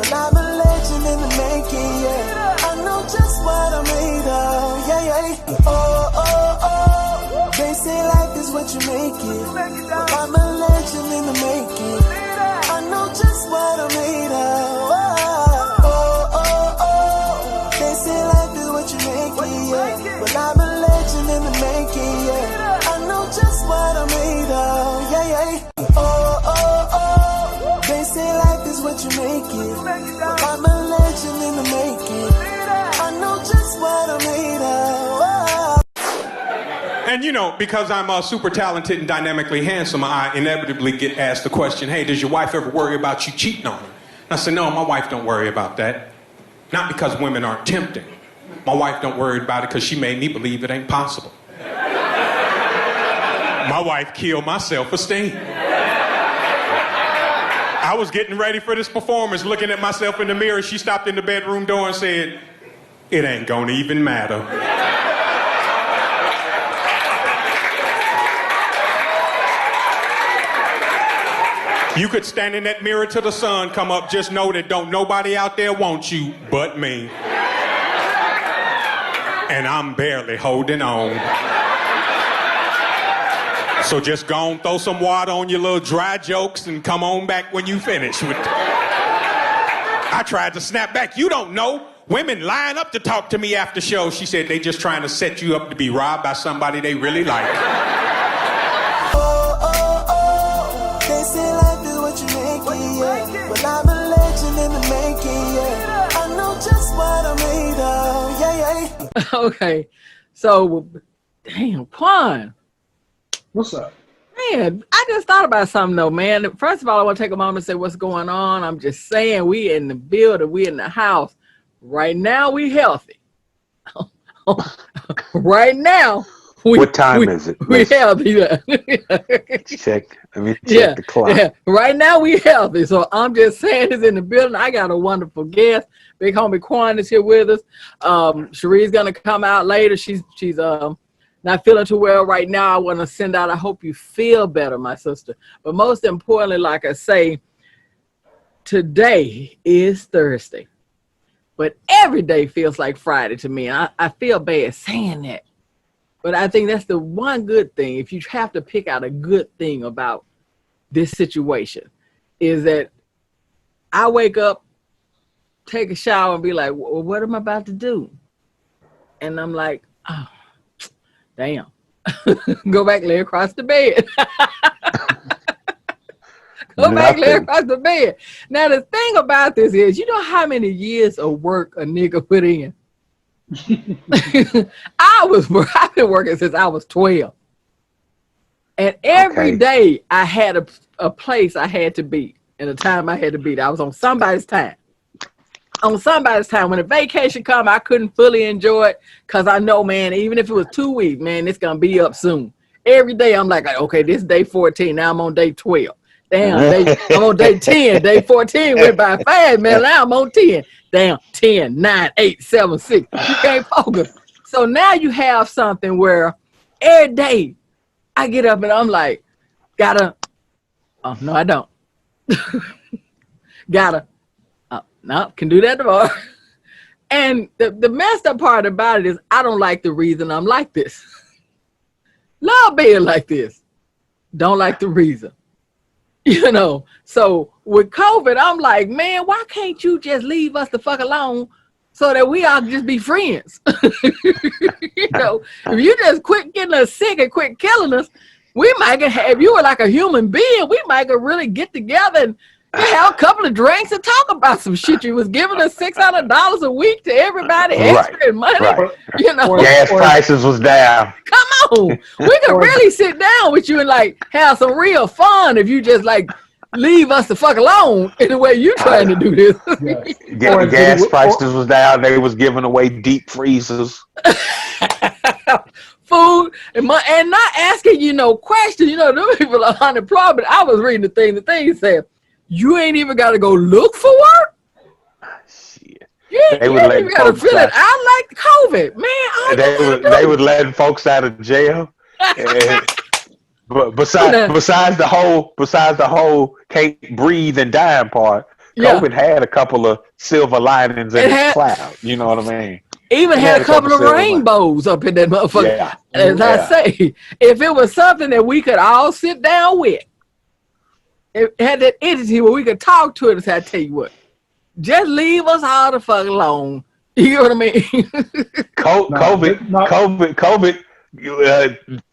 Well, I'm a legend in the making, yeah. I know just what I'm made of, yeah, yeah. Oh, oh, oh. They say life is what you make it. Well, I'm a legend in the making. I know just what I'm made of. Oh, oh, oh, oh. They say life is what you make it, yeah. Well, I'm a legend in the making, yeah. I know just what I'm made of, yeah, yeah. Oh, oh, oh. They say life is what you make it. Well, I'm a legend in the making. I know just what I'm made of. Oh. And you know, because I'm super talented and dynamically handsome, I inevitably get asked the question, hey, does your wife ever worry about you cheating on her? And I said, no, my wife don't worry about that. Not because women aren't tempting. My wife don't worry about it because she made me believe it ain't possible. My wife killed my self-esteem. I was getting ready for this performance, looking at myself in the mirror. She stopped in the bedroom door and said, it ain't gonna even matter. You could stand in that mirror till the sun come up. Just know that don't nobody out there want you but me. And I'm barely holding on. So just go on, throw some water on your little dry jokes and come on back when you finish with. I tried to snap back. You don't know. Women line up to talk to me after show. She said they just trying to set you up to be robbed by somebody they really like. Oh, oh, oh. They say life is what you make it, yeah. Well, I'm a legend in the making, yeah. I know just what I'm made of, yeah, yeah. Okay, so, damn, Quan. What's up? Man, I just thought about something though, man. First of all, I want to take a moment and say what's going on. I'm just saying, we in the building, we in the house. Right now, we healthy. Right now. What time is it? We healthy. Check. Let me check the clock. Yeah. Right now, we healthy. So I'm just saying, it's in the building. I got a wonderful guest. Big homie Quan is here with us. Cherie's gonna come out later. She's not feeling too well right now. I want to send out, I hope you feel better, my sister. But most importantly, like I say, today is Thursday. But every day feels like Friday to me. And I feel bad saying that. But I think that's the one good thing. If you have to pick out a good thing about this situation, is that I wake up, take a shower, and be like, well, what am I about to do? And I'm like, oh, damn. Go back, lay across the bed. Go back, lay across the bed. Now, the thing about this is, you know how many years of work a nigga put in? I've been working since I was 12. And every day I had a place I had to be and a time I had to be. I was on somebody's time. On somebody's time. When a vacation come, I couldn't fully enjoy it because I know, man, even if it was 2 weeks, man, it's going to be up soon. Every day I'm like, okay, this is day 14. Now I'm on day 12. Damn, I'm on day 10. Day 14 went by fast, man. Now I'm on 10. Damn, 10, 9, 8, 7, 6. You can't focus. So now you have something where every day I get up and I'm like, oh, no, I don't. No, can do that tomorrow. And the messed up part about it is I don't like the reason I'm like this. Love being like this. Don't like the reason. You know, so with COVID, I'm like, man, why can't you just leave us the fuck alone so that we all just be friends? You know, if you just quit getting us sick and quit killing us, we might if you were like a human being, we might really get together and have a couple of drinks and talk about some shit. You was giving us $600 a week to everybody extra money. Right. You know, gas prices was down. Come on, we could really sit down with you and like have some real fun if you just like leave us the fuck alone in the way you trying to do this. Gas prices was down. They was giving away deep freezers. Food and not asking you no questions. You know, them people are unemployed. But I was reading the thing said, you ain't even got to go look for work. Shit. You ain't even got to fill it out like COVID, man. They were letting folks out of jail. But besides the whole can't breathe and dying part, Yeah. COVID had a couple of silver linings in It its had cloud. You know what I mean? even It had a couple of silver rainbows up in that motherfucker. Yeah. As I Yeah. say, if it was something that we could all sit down with, it had that entity where we could talk to it and say, I tell you what, just leave us all the fuck alone. You know what I mean? COVID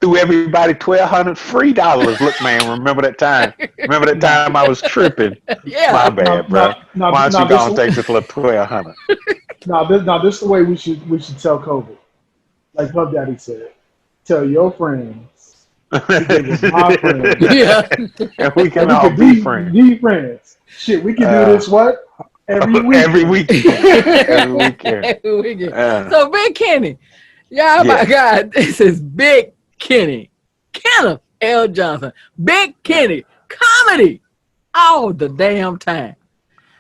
threw everybody $1,200 free. Look, man, remember that time? Remember that time I was tripping? Yeah. My bad, bro. Why don't you go and take this little $1,200? This is the way we should tell COVID. Like Puff Daddy said, tell your friends. My friends. Yeah. And we can all be friends. Be friends. Shit, we can do this what? Every week. Every weekend. Every weekend. So Big Kenny. Yeah, my God. This is Big Kenny. Kenneth L. Johnson. Big Kenny. Comedy. All the damn time.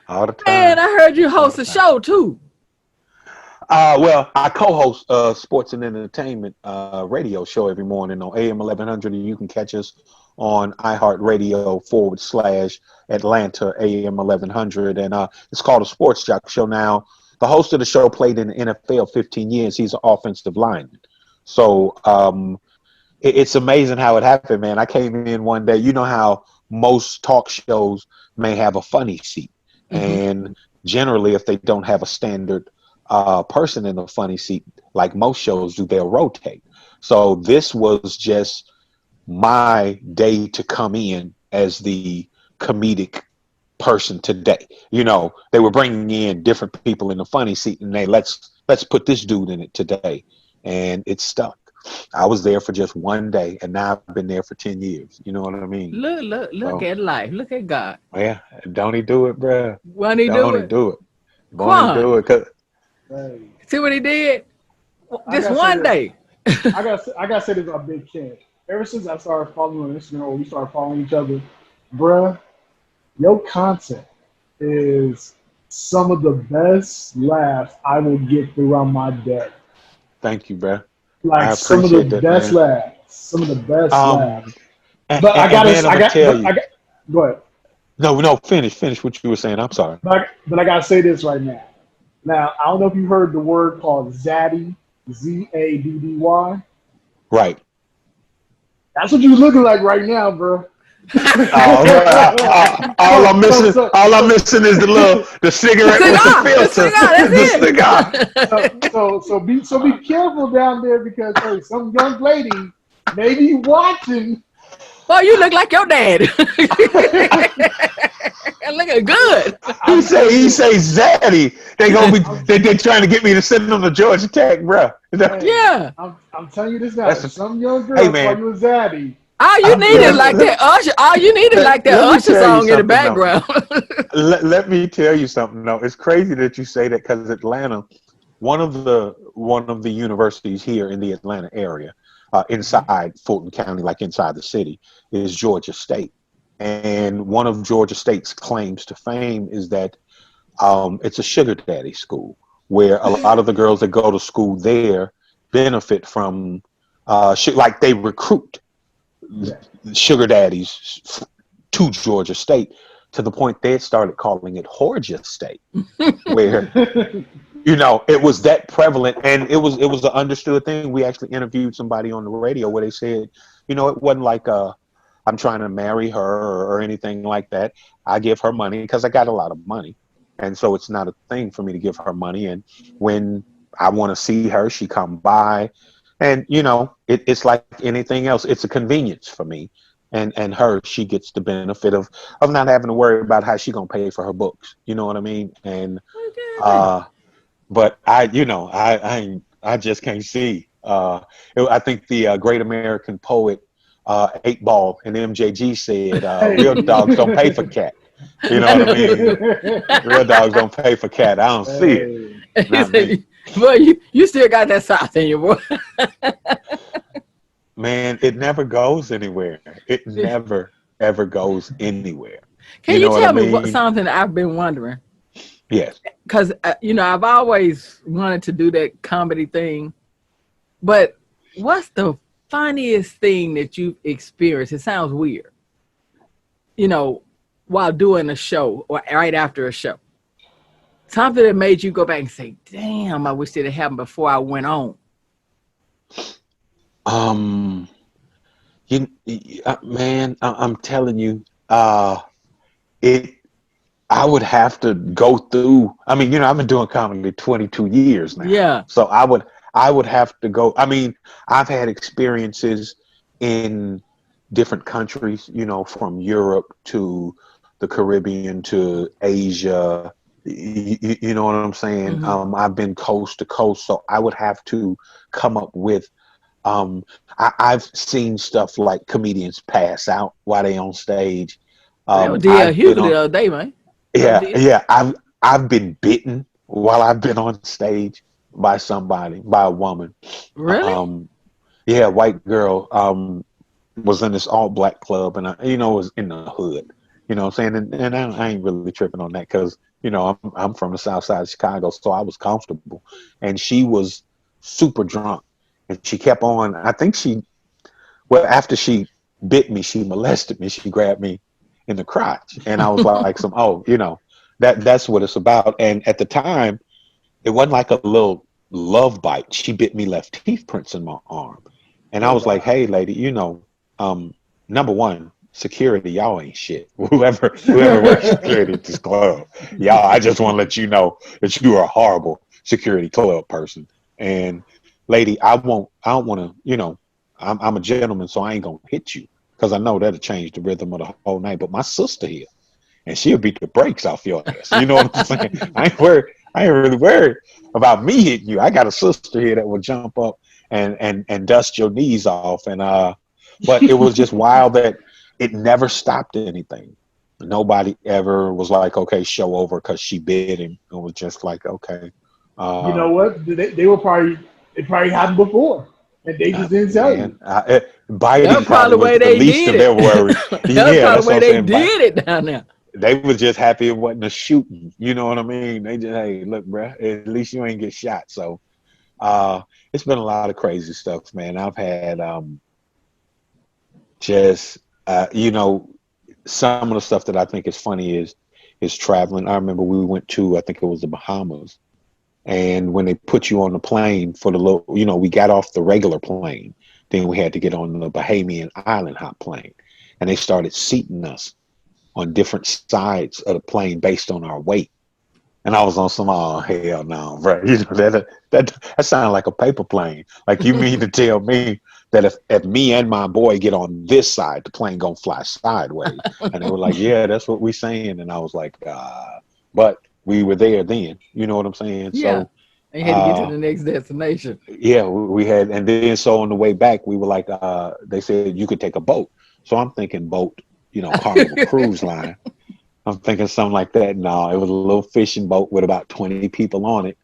All the time. And I heard you host a show too. Well, I co-host a sports and entertainment radio show every morning on AM 1100, and you can catch us on iHeartRadio /Atlanta AM 1100, and it's called a Sports Jock Show. Now, the host of the show played in the NFL 15 years. He's an offensive lineman, so it's amazing how it happened, man. I came in one day. You know how most talk shows may have a funny seat, and generally, if they don't have a standard person in the funny seat, like most shows do, they'll rotate. So this was just my day to come in as the comedic person today. You know, they were bringing in different people in the funny seat, and let's put this dude in it today, and it stuck. I was there for just one day, and now I've been there for 10 years. You know what I mean? Look at life. Look at God. Yeah, don't he do it, bro? Won't he do it? Won't he do it? Hey. See what he did? Just one day. I gotta say this about Big Ken. Ever since I started following on Instagram, or we started following each other, bruh, your content is some of the best laughs I will get throughout my day. Thank you, bruh. Like some of the best laughs. Some of the best laughs. But I gotta go ahead. No, finish what you were saying. I'm sorry. But I gotta say this right now. Now, I don't know if you heard the word called Zaddy, Zaddy. Right. That's what you're looking like right now, bro. All I'm missing is the cigarette with the filter. So be careful down there, because hey, some young lady may be watching. Well, you look like your dad. Looking good. He say Zaddy. They trying to get me to send them to Georgia Tech, bro. Yeah. I'm telling you this now. Some young girl call you a Zaddy. All you need is like that Usher. All you need is like that Usher song in the background. Let me tell you something. No, it's crazy that you say that, because Atlanta, one of the universities here in the Atlanta area, inside Fulton County, like inside the city, is Georgia State. And one of Georgia State's claims to fame is that it's a sugar daddy school, where a lot of the girls that go to school there benefit from, like they recruit sugar daddies to Georgia State, to the point they started calling it Georgia State, where it was that prevalent, and it was an understood thing. We actually interviewed somebody on the radio where they said, it wasn't like I'm trying to marry her or anything like that. I give her money because I got a lot of money, and so it's not a thing for me to give her money. And when I want to see her, she come by. And, it's like anything else. It's a convenience for me. And her, she gets the benefit of not having to worry about how she going to pay for her books. You know what I mean? And, but I just can't see. I think the great American poet, 8 Ball and MJG said, real dogs don't pay for cat. You know what I mean? Real dogs don't pay for cat. I don't see it. Not me. Boy, you still got that sauce in you, boy. Man, it never goes anywhere. It never, ever goes anywhere. Can you tell me something I've been wondering? Yes. Because, I've always wanted to do that comedy thing. But what's the funniest thing that you've experienced? It sounds weird. while doing a show or right after a show? Something that made you go back and say, damn, I wish it had happened before I went on. Man, I'm telling you, it. I would have to go through. I mean, I've been doing comedy 22 years now, Yeah. so I would have to go. I mean, I've had experiences in different countries, from Europe to the Caribbean to Asia. You know what I'm saying? Mm-hmm. I've been coast to coast, so I would have to come up with. I've seen stuff like comedians pass out while they on stage. D.L. I've been Hughley on. the other day, man. Yeah, yeah. I've been bitten while I've been on stage by somebody, by a woman. Really? Yeah, white girl. Was in this all black club, and was in the hood. You know what I'm saying? And I ain't really tripping on that because I'm from the South Side of Chicago, so I was comfortable. And she was super drunk, and she kept on. I think after she bit me, she molested me. She grabbed me in the crotch, and I was like, that's what it's about. And at the time, it wasn't like a little love bite. She bit me, left teeth prints in my arm, and I Oh was like, wow. hey, lady, number one, security, y'all ain't shit. Whoever works security at this club, y'all. I just want to let you know that you are a horrible security club person. And lady, I don't want to. I'm a gentleman, so I ain't gonna hit you because I know that'll change the rhythm of the whole night. But my sister here, and she'll beat the brakes off your ass. You know what I'm saying? I ain't worried. I ain't really worried about me hitting you. I got a sister here that will jump up and dust your knees off. And but it was just wild that it never stopped anything. Nobody ever was like, okay, show over because she bit him. It was just like, okay. You know what? They were probably it probably happened before, and they just didn't tell Man, you. biting That's probably probably the way was the they least did of their it. worries. That's Yeah, probably that's the what way I'm they saying. did it down there. They was just happy it wasn't a shooting. You know what I mean? They just, hey, look, bruh, at least you ain't get shot. So it's been a lot of crazy stuff, man. I've had just some of the stuff that I think is funny is traveling. I remember we went to, I think it was the Bahamas, and when they put you on the plane for the low, we got off the regular plane, then we had to get on the Bahamian island hop plane, and they started seating us on different sides of the plane based on our weight. And I was on some, oh hell no, bro. That sounded like a paper plane. Like you mean to tell me that if me and my boy get on this side, the plane gonna fly sideways? And they were like, yeah, that's what we saying. And I was like, but we were there then. You know what I'm saying? Yeah. So And you had to get to the next destination. yeah, we had, and then so on the way back, we were like, they said you could take a boat. So I'm thinking boat, Carnival Cruise Line. I'm thinking something like that. No, it was a little fishing boat with about 20 people on it.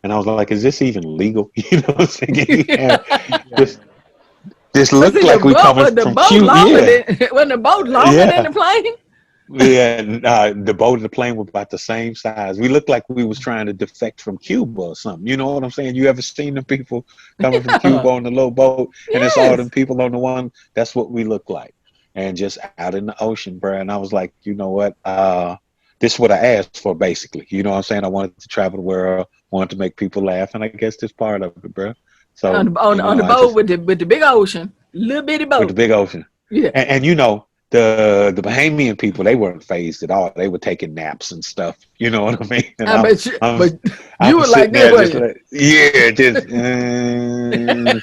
And I was like, is this even legal? You know what I'm saying? this, this But looked see, like we coming the from boat Cuba. longer Yeah. than wasn't the boat longer than Yeah. the plane? Yeah. The boat and the plane were about the same size. We looked like we was trying to defect from Cuba or something. You know what I'm saying? You ever seen the people coming from Yeah. Cuba on the little boat and it's all them Yes. people on the one? That's what we look like. And just out in the ocean, bro. And I was like, you know what? This is what I asked for, basically. You know what I'm saying? I wanted to travel the world, wanted to make people laugh, and I guess this part of it, bro. So, On the I boat just with the big ocean, little bitty with the boat. big ocean. Yeah. And the Bahamian people, they weren't phased at all. They were taking naps and stuff. You know what I mean? And I bet you, I'm but you I'm were like sitting this, there weren't just you? like, yeah, just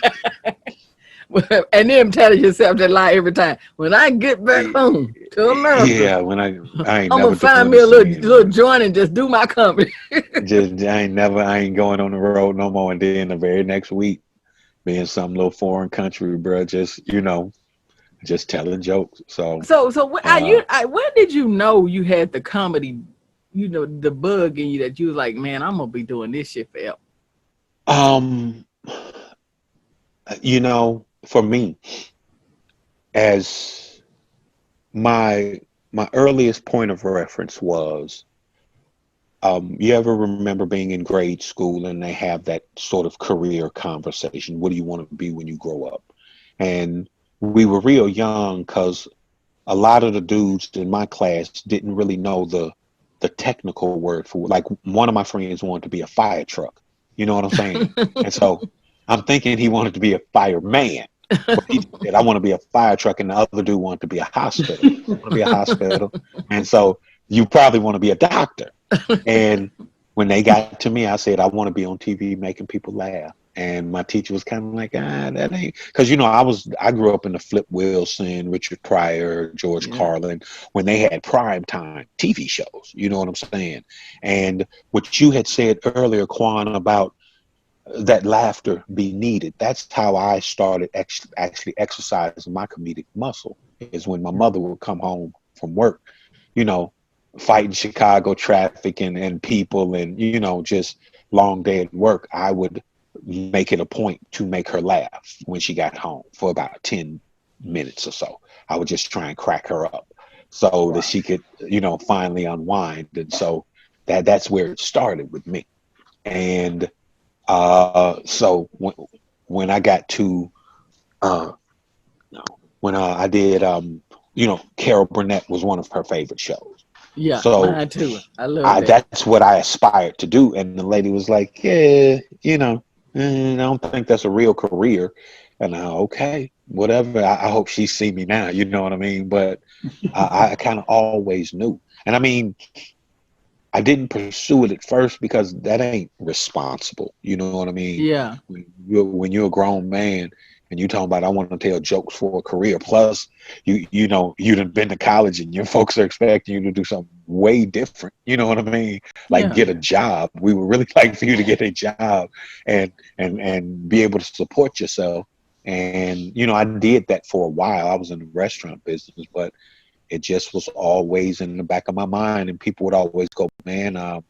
And then telling yourself that lie every time. When I get back home to America, yeah. When I ain't I'm gonna never find doing me a this again, little man. joint and just do my comedy. Just I ain't going on the road no more. And then the very next week, be in some little foreign country, bro. Just just telling jokes. So uh When did you know you had the comedy, the bug in you that you was like, man, I'm gonna be doing this shit forever. um for me, as my earliest point of reference was, you ever remember being in grade school and they have that sort of career conversation? What do you want to be when you grow up? And we were real young because a lot of the dudes in my class didn't really know the technical word for, like, one of my friends wanted to be a fire truck. You know what I'm saying? And so I'm thinking he wanted to be a fireman, but he said, I want to be a fire truck, and the other dude wanted to be a hospital. I want to be a hospital. And so you probably want to be a doctor. And when they got to me, I said, I want to be on TV making people laugh. And my teacher was kind of like, that ain't, because I grew up in the Flip Wilson, Richard Pryor, George Yeah. Carlin, when they had prime time TV shows. You know what I'm saying? And what you had said earlier, Quan, about that laughter be needed. That's how I started actually exercising my comedic muscle, is when my mother would come home from work, you know, fighting Chicago traffic and people, and, you know, just long day at work. I would make it a point to make her laugh when she got home for about 10 minutes or so. I would just try and crack her up so that she could, you know, finally unwind. And so that's where it started with me. And so when I got to when I did you know, Carol Burnett was one of her favorite shows. Yeah, So mine too. I love that. that's what I aspired to do. And the lady was like, yeah, you know, I don't think that's a real career. And okay, whatever. I hope she see me now. You know what I mean? But I kind of always knew. And I mean, I didn't pursue it at first because that ain't responsible. You know what I mean? Yeah. When you're a grown man and you talking about, I want to tell jokes for a career. Plus, you know, you done been to college and your folks are expecting you to do something way different. You know what I mean? Like, Yeah. get a job. We would really like for you to get a job and be able to support yourself. And, you know, I did that for a while. I was in the restaurant business, but it just was always in the back of my mind. And people would always go, man, I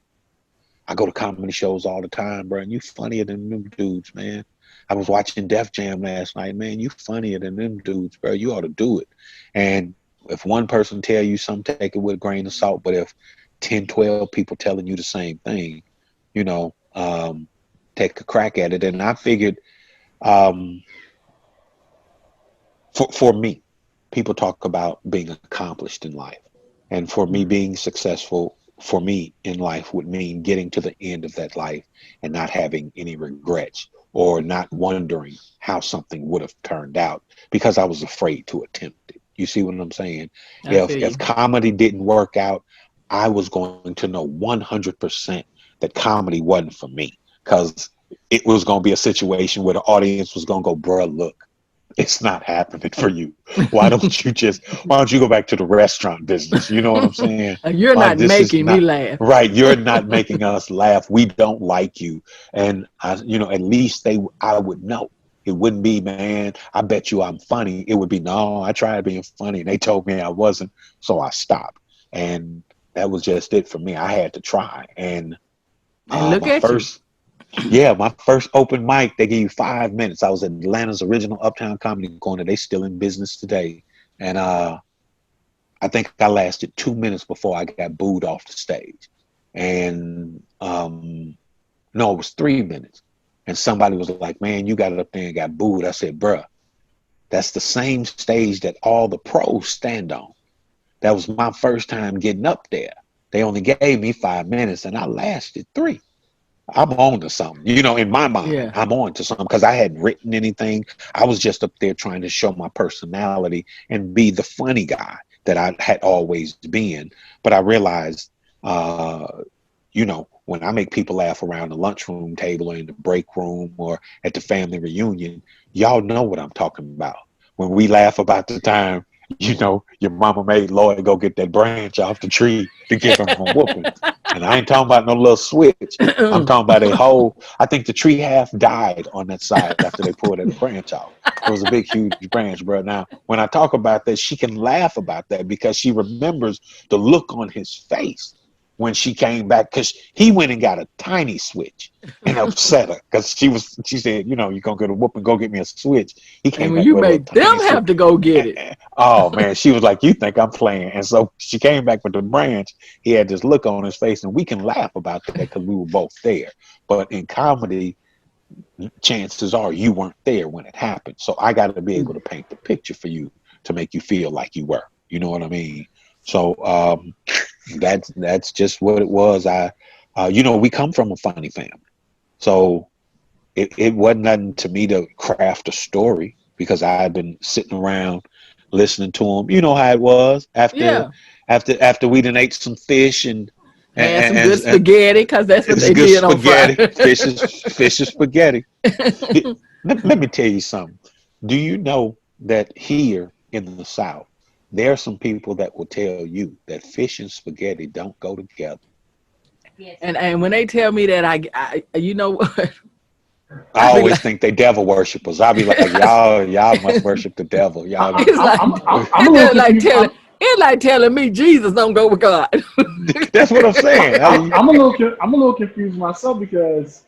go to comedy shows all the time, bro, and you funnier than them dudes, man. I was watching Def Jam last night, man. You funnier than them dudes, bro. You ought to do it. And if one person tell you something, take it with a grain of salt. But if 10, 12 people telling you the same thing, you know, take a crack at it. And I figured, for me, people talk about being accomplished in life. And for me, being successful for me in life would mean getting to the end of that life and not having any regrets, or not wondering how something would have turned out because I was afraid to attempt it. You see what I'm saying? I feel you. If comedy didn't work out, I was going to know 100% that comedy wasn't for me, because it was going to be a situation where the audience was going to go, bruh, look, it's not happening for you. Why don't you go back to the restaurant business? You know what I'm saying? You're not making me laugh. Right. You're not making us laugh. We don't like you. And you know, at least I would know. It wouldn't be, man, I bet you I'm funny. It would be, no, I tried being funny and they told me I wasn't. So I stopped. And that was just it for me. I had to try. And look my at first, yeah, my first open mic, they gave you 5 minutes. I was at Atlanta's original Uptown Comedy Corner. They still in business today. And I think I lasted 2 minutes before I got booed off the stage. And no, it was 3 minutes. And somebody was like, man, you got it up there and got booed. I said, bruh, that's the same stage that all the pros stand on. That was my first time getting up there. They only gave me 5 minutes and I lasted 3. I'm on to something, you know, in my mind. Yeah. I'm on to something because I hadn't written anything. I was just up there trying to show my personality and be the funny guy that I had always been. But I realized, you know, when I make people laugh around the lunchroom table or in the break room or at the family reunion, y'all know what I'm talking about. When we laugh about the time, you know, your mama made Lloyd go get that branch off the tree to give him a whooping. And I ain't talking about no little switch. I'm talking about a whole, I think the tree half died on that side after they pulled that branch off. It was a big, huge branch, bro. Now, when I talk about that, she can laugh about that because she remembers the look on his face when she came back, because he went and got a tiny switch and upset her because she said, you know, you're going to get a whooping, go get me a switch. He came And when back you with a make them tiny have switch. to go get it. Oh man, she was like, you think I'm playing? And so she came back with the branch. He had this look on his face, and we can laugh about that because we were both there. But in comedy, chances are you weren't there when it happened. So I got to be able to paint the picture for you to make you feel like you were. You know what I mean? So that's just what it was. We come from a funny family, so it wasn't nothing to me to craft a story because I had been sitting around listening to them. You know how it was Yeah. after we done ate some fish Had some and, good and spaghetti because that's what it's they good did on spaghetti, Friday. fish is spaghetti. Let me tell you something. Do you know that here in the South, there are some people that will tell you that fish and spaghetti don't go together. And when they tell me that, I you know what? I I be always like, think they devil worshippers. I'll be like, y'all must worship the devil. Y'all, it's like I'm a it's little just like confused. telling it's like telling me Jesus don't go with God. that's what I'm saying. I'm a little confused myself because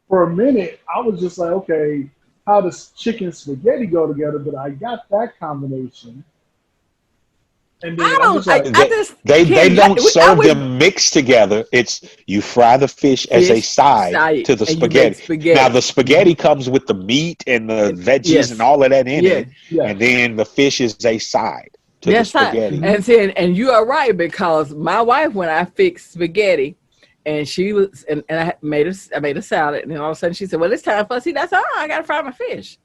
for a minute I was just like, okay, how does chicken spaghetti go together? But I got that combination, and then I I'm don't. just like, I just They can't. don't I serve wish them mixed together. It's you fry the fish as a fish side side to the and you make spaghetti. Now spaghetti. the spaghetti comes with the meat and the veggies and Yes, all of that in yes. it, and yes. then the fish is a side to the That's right. spaghetti. And saying, and you are right because my wife, when I fixed spaghetti, and she was, and I made a salad, and then all of a sudden she said, "Well, it's time for us." See, that's I gotta fry my fish.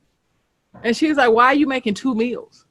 And she was like, "Why are you making two meals?"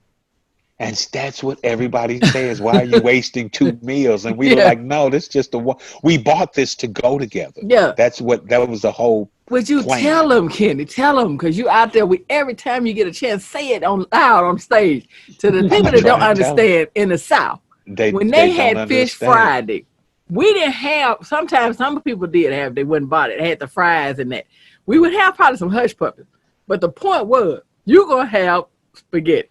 And that's what everybody says. Why are you wasting two meals? And we were Yeah, like, no, this just the one. We bought this to go together. yeah. That was the whole Would you tell plan. them, Kenny? Tell them because you out there. Every time you get a chance, say it on loud on stage to the I'm people gonna that don't try and tell them. understand in the South. When They they don't had fish understand. Friday, we didn't have. Sometimes some people did have. They wouldn't buy it. They had the fries and that. We would have probably some hush puppies, but the point was you gonna have spaghetti.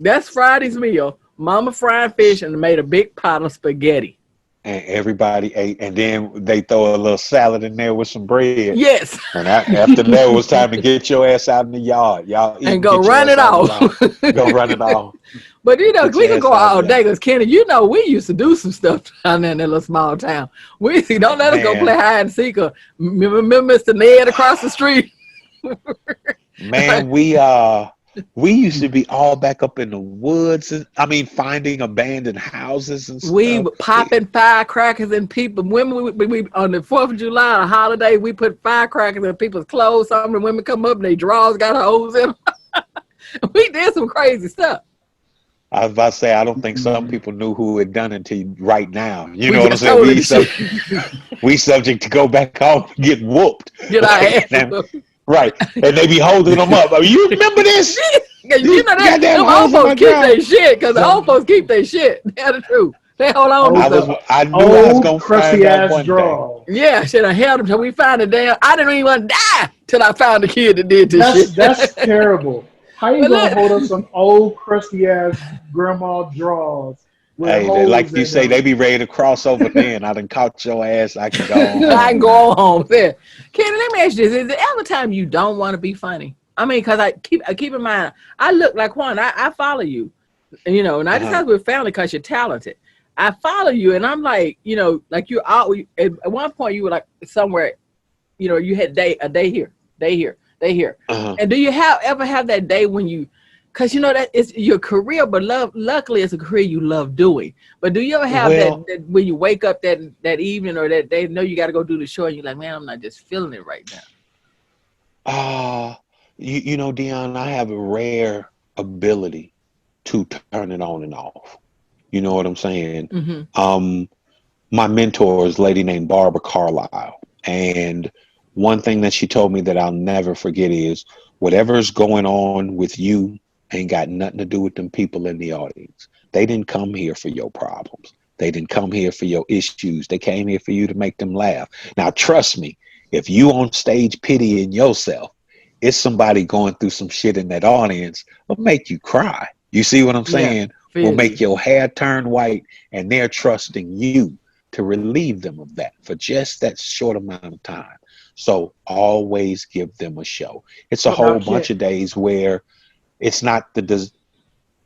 That's Friday's meal. Mama fried fish and made a big pot of spaghetti. And everybody ate, and then they throw a little salad in there with some bread. Yes, And after that, it was time to get your ass out in the yard. Y'all eat and and go get your run ass it out in the off. yard. Go run it off. But Get we your could ass go out in all the day yard. because Kenny, we used to do some stuff down there in that little small town. We see, don't let us go play Man, hide and seek or remember Mr. Ned across the street. man, we used to be all back up in the woods. And, I mean, finding abandoned houses and We stuff. were popping firecrackers in people. Women, we on the 4th of July, a holiday, we put firecrackers in people's clothes. Some of the women come up and their drawers got holes in them. We did some crazy stuff. I was about to say, I don't think some people knew who had done it until right now. You We know what I'm just saying? told her the shit. We subject to go back home and get whooped. Get our Like, ass. right. And they be holding them up. Oh, you remember this? You know that Goddamn them old holes in folks my keep their drawers. shit because the old folks keep their shit. That's the truth. They hold on to Old, stuff. I knew I was old gonna crusty find out ass one day. draw. Yeah, should have held them till we found the damn. I didn't even want to die till I found the kid that did this shit. That's terrible. How you But gonna look, hold up some old crusty ass grandma drawers with Hey, holes like you in say, they them? be ready to cross over then. I done caught your ass. I can go on I can home go now. on home. There, Kenny, let me ask you this: is there ever time you don't want to be funny? I mean, because I keep in mind, I look like Juan. I follow you, not just Uh-huh. because we're family, because you're talented. I follow you, and I'm like, like you're out. At one point, you were like somewhere, you had a day here, day here. Uh-huh. And do you ever have that day when you, because that it's your career, but luckily it's a career you love doing. But do you ever have Well, that when you wake up that evening or that day, know you got to go do the show, and you're like, man, I'm not just feeling it right now. uh, you know, Dion, I have a rare ability to turn it on and off. You know what I'm saying? Mm-hmm. Um, my mentor is a lady named Barbara Carlisle. And one thing that she told me that I'll never forget is whatever's going on with you ain't got nothing to do with them people in the audience. They didn't come here for your problems. They didn't come here for your issues. They came here for you to make them laugh. Now, trust me, if you on stage pitying yourself, it's somebody going through some shit in that audience will make you cry. You see what I'm Yeah, saying? Will feel make you. your hair turn white, and they're trusting you to relieve them of that for just that short amount of time. So always give them a show. It's a Now, whole bunch of days where it's not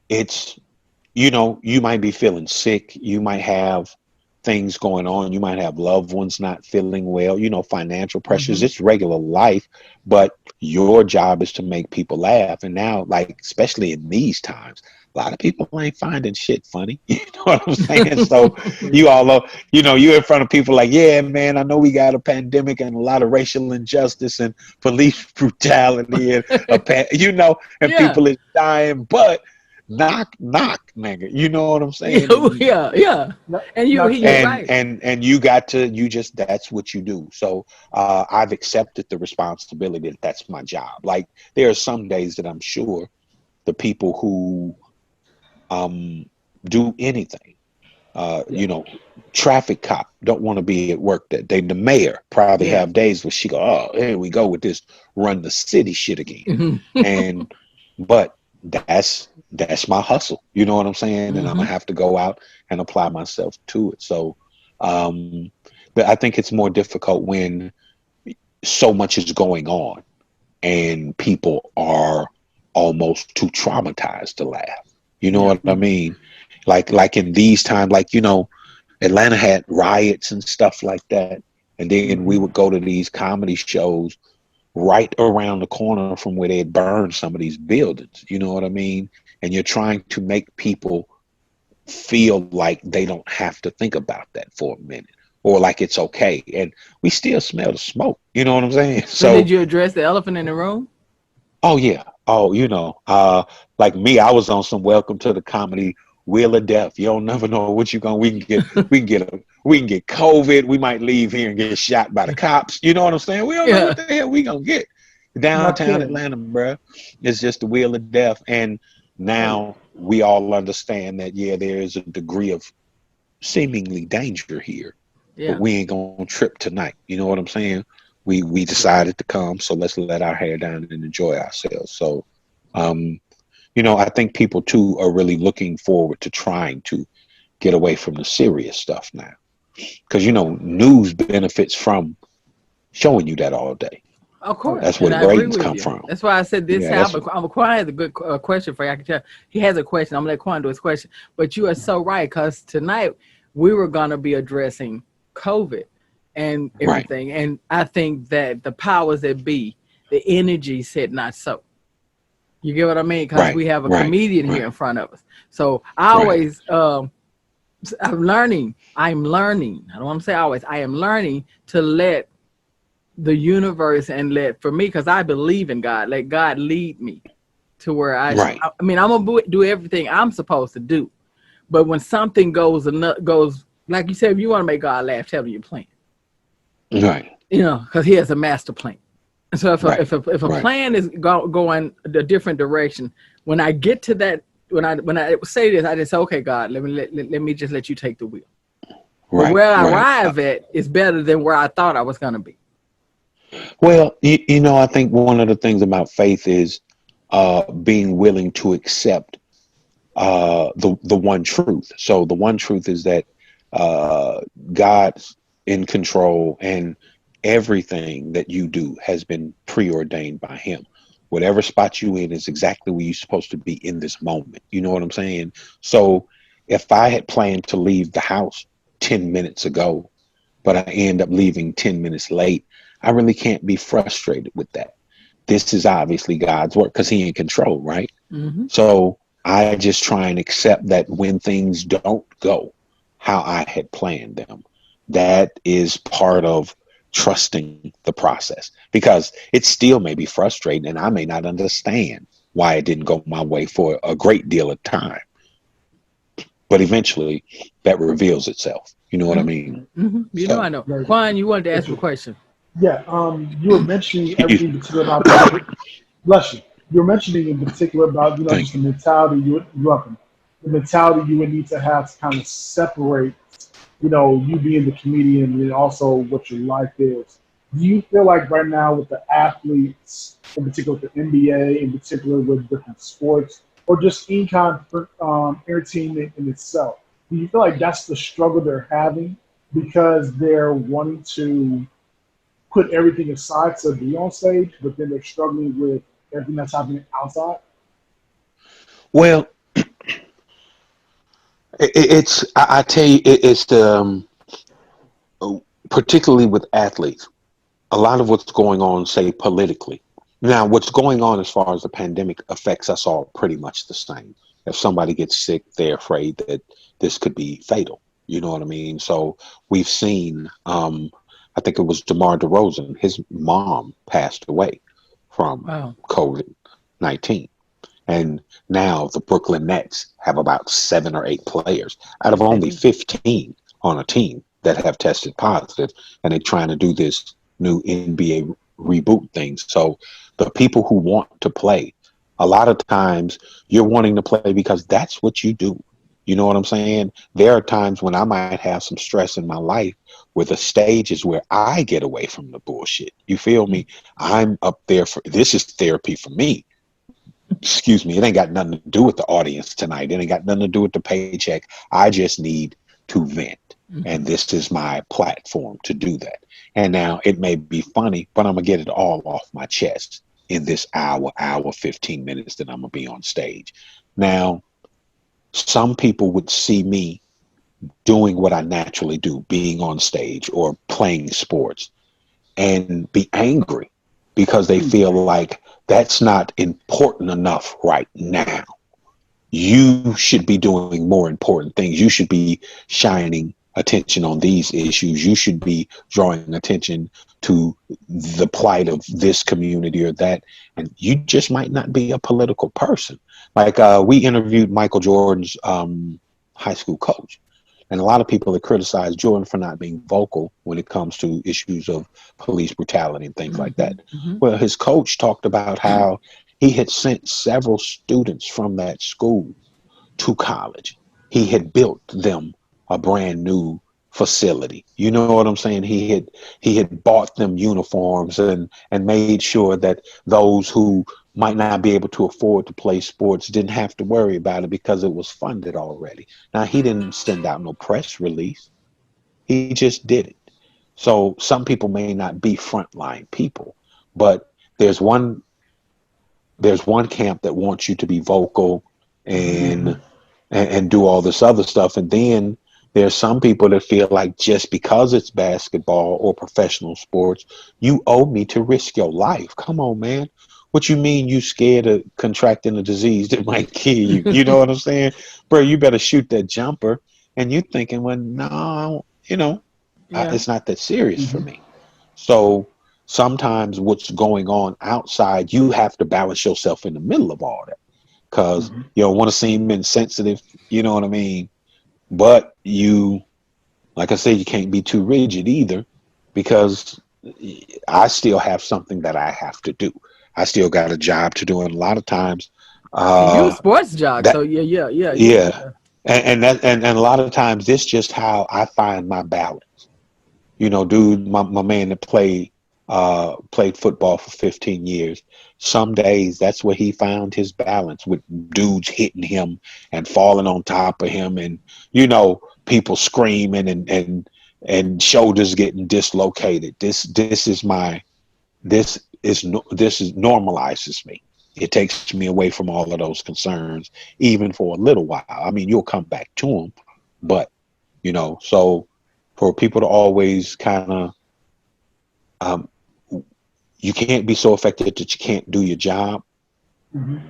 it's, you might be feeling sick. You might have things going on. You might have loved ones not feeling well, financial pressures. Mm-hmm. It's regular life, but your job is to make people laugh. And now, like, especially in these times, a lot of people ain't finding shit funny. You know what I'm saying? So you all are, you're in front of people like, yeah, man, I know we got a pandemic and a lot of racial injustice and police brutality and and Yeah. people is dying, but knock, knock, nigga. You know what I'm saying? Yeah. Now, And now, you're Ken, right. And that's what you do. So I've accepted the responsibility that that's my job. Like there are some days that I'm sure the people who do anything, Yeah. traffic cop don't want to be at work that day. The mayor probably Yeah. have days where she go, oh, here we go with this run the city shit again. And but that's my hustle. You know what I'm saying? And I'm gonna have to go out and apply myself to it. So but I think it's more difficult when so much is going on and people are almost too traumatized to laugh. You know Yeah. what I mean? Like in these times, like, Atlanta had riots and stuff like that. And then we would go to these comedy shows right around the corner from where they had burned some of these buildings. You know what I mean? And you're trying to make people feel like they don't have to think about that for a minute or like it's okay. And we still smell the smoke. You know what I'm saying? So did So, you address the elephant in the room? oh yeah. Oh, like me, I was on some welcome to the comedy wheel of death. You don't never know what you're going. We can get COVID. We might leave here and get shot by the cops. You know what I'm saying? We don't know Yeah. what the hell we gonna get. now, Downtown Ken, Atlanta, bruh, it's just the wheel of death. And now we all understand that yeah, there is a degree of seemingly danger here, but Yeah. we ain't gonna trip tonight. You know what I'm saying? We decided to come, so let's let our hair down and enjoy ourselves. So, um, I think people too are really looking forward to trying to get away from the serious stuff now, because news benefits from showing you that all day. Of course, That's where and the I agree ratings with come you. from. That's why I said this. Yeah, How that's Quan has a good question for you. I can tell he has a question. I'm gonna let Quan do his question. But you are so right, because tonight we were gonna be addressing COVID and right, everything, and I think that the powers that be, the energy said not so. You get what I mean? Because right, we have a right, comedian here right, in front of us. So I right, always, I'm learning. I'm learning. I don't want to say always. I am learning to let the universe and for me, because I believe in God, let God lead me to where right, I mean, I'm gonna do everything I'm supposed to do, but when something goes like you said, if you want to make God laugh, tell him your plan, right, because he has a master plan. And so right, if a right, plan is going a different direction, when I get to that, when I say this, I just say, okay, God, let me just let you take the wheel. But right, where I right. arrive at is better than where I thought I was gonna be. Well, I think one of the things about faith is being willing to accept the one truth. So the one truth is that uh, God's in control, and everything that you do has been preordained by Him. Whatever spot you in is exactly where you're supposed to be in this moment. You know what I'm saying? So if I had planned to leave the house 10 minutes ago, but I end up leaving 10 minutes late, I really can't be frustrated with that. This is obviously God's work because He in control, right? Mm-hmm. So I just try and accept that when things don't go how I had planned them, that is part of trusting the process, because it still may be frustrating and I may not understand why it didn't go my way for a great deal of time. But eventually that reveals itself. You know what I mean? Mm-hmm. I So, know. very good. Quan, you wanted to ask Thank a you. question. Yeah, you were mentioning everything particular about bless you. You were mentioning in particular about just thank the you. mentality you up in, the mentality you would need to have to kind of separate, you being the comedian and also what your life is. Do you feel like right now with the athletes, in particular with the NBA, in particular with different sports, or just any kind of entertainment in itself, do you feel like that's the struggle they're having because they're wanting to put everything aside to be on stage, but then they're struggling with everything that's happening outside? Well, I tell you, it's particularly with athletes, a lot of what's going on, say politically. Now, what's going on as far as the pandemic affects us all pretty much the same. if somebody gets sick, they're afraid that this could be fatal. You know what I mean? So we've seen, I think it was DeMar DeRozan, his mom passed away from COVID-19. And now the Brooklyn Nets have about 7 or 8 players out of only 15 on a team that have tested positive, and they're trying to do this new NBA reboot thing. So the people who want to play, a lot of times you're wanting to play because that's what you do. You know what I'm saying? There are times when I might have some stress in my life where the stage is where I get away from the bullshit. You feel me? I'm up there for, this is therapy for me. Excuse me, it ain't got nothing to do with the audience tonight. It ain't got nothing to do with the paycheck. I just need to vent. And this is my platform to do that. And now it may be funny, but I'm going to get it all off my chest in this hour, 15 minutes that I'm going to be on stage. Now, some people would see me doing what I naturally do, being on stage or playing sports, and be angry because they feel like that's not important enough right now. You should be doing more important things. You should be shining attention on these issues. You should be drawing attention to the plight of this community or that. And you just might not be a political person. Like we interviewed Michael Jordan's high school coach. And a lot of people that criticize Jordan for not being vocal when it comes to issues of police brutality and things like that. Well, his coach talked about how he had sent several students from that school to college. He had built them a brand new facility. You know what I'm saying? He had bought them uniforms and made sure that those who might not be able to afford to play sports didn't have to worry about it because it was funded already. Now, he didn't send out no press release. He just did it. So some people may not be frontline people, but there's one camp that wants you to be vocal and do all this other stuff. And then there's some people that feel like just because it's basketball or professional sports, you owe me to risk your life. Come on, man. What you mean you scared of contracting a disease that might kill you? You know what I'm saying? Bro, you better shoot that jumper. And you're thinking, well, no, you know, it's not that serious for me. So sometimes what's going on outside, you have to balance yourself in the middle of all that. Because you don't want to seem insensitive, you know what I mean? But you, like I said, you can't be too rigid either, because I still have something that I have to do. I still got a job to do, and a lot of times, you a sports jock, so yeah. And a lot of times, this just how I find my balance. You know, dude, my man that played football for 15 years. Some days that's where he found his balance, with dudes hitting him and falling on top of him, and you know, people screaming and shoulders getting dislocated. This normalizes me. It takes me away from all of those concerns, even for a little while. I mean, you'll come back to them, but you know, so for people to always kind of you can't be so affected that you can't do your job,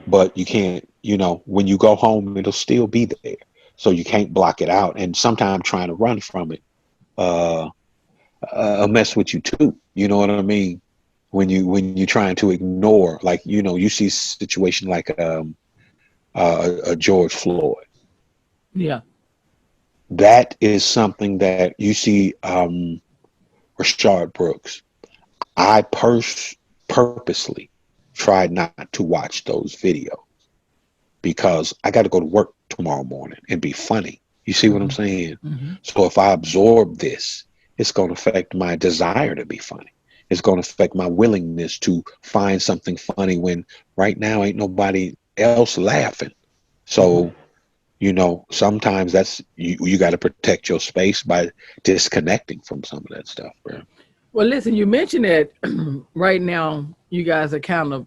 but you can't, you know, when you go home, it'll still be there. So you can't block it out. And sometimes trying to run from it mess with you too. You know what I mean? When you're trying to ignore, like, you know, you see a situation like a George Floyd. Yeah. That is something that you see Rashard Brooks. I purposely tried not to watch those videos because I got to go to work tomorrow morning and be funny. You see what I'm saying? So if I absorb this, it's going to affect my desire to be funny. It's going to affect my willingness to find something funny when right now ain't nobody else laughing. So, you know, sometimes that's you got to protect your space by disconnecting from some of that stuff, bro. Well, listen, you mentioned that right now you guys are kind of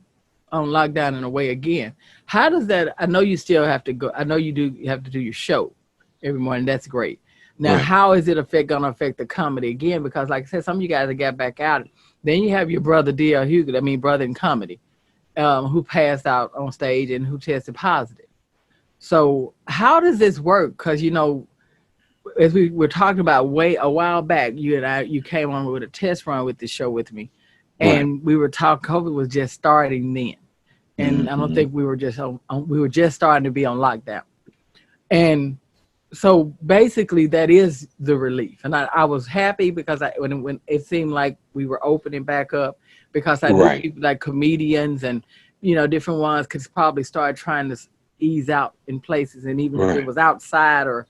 on lockdown in a way again. How does that, I know you still have to go, I know you have to do your show every morning. That's great. Now, Right. How is it going to affect the comedy again? Because like I said, some of you guys have got back out. Then you have your brother, D.L. Hughley, brother in comedy, who passed out on stage and who tested positive. So how does this work? Because as we were talking about a while back, you came on with a test run with the show with me, and we were talking. COVID was just starting then, and I don't think we were we were just starting to be on lockdown, and so basically that is the relief. And I was happy because when it seemed like we were opening back up, because I knew people like comedians and different ones could probably start trying to ease out in places, and even if it was outside or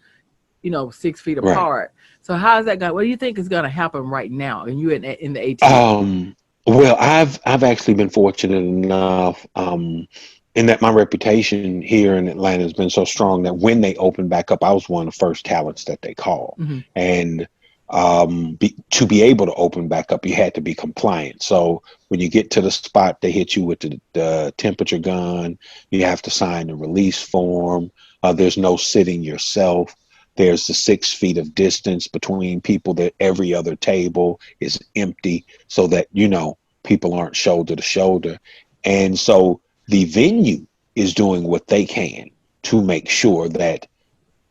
6 feet apart. So how is that going? What do you think is going to happen right now? And you in the ATL? Well, I've actually been fortunate enough, in that my reputation here in Atlanta has been so strong that when they opened back up, I was one of the first talents that they called. And to be able to open back up, you had to be compliant. So when you get to the spot, they hit you with the temperature gun. You have to sign the release form. There's no sitting yourself. There's the 6 feet of distance between people, that every other table is empty so that, people aren't shoulder to shoulder. And so the venue is doing what they can to make sure that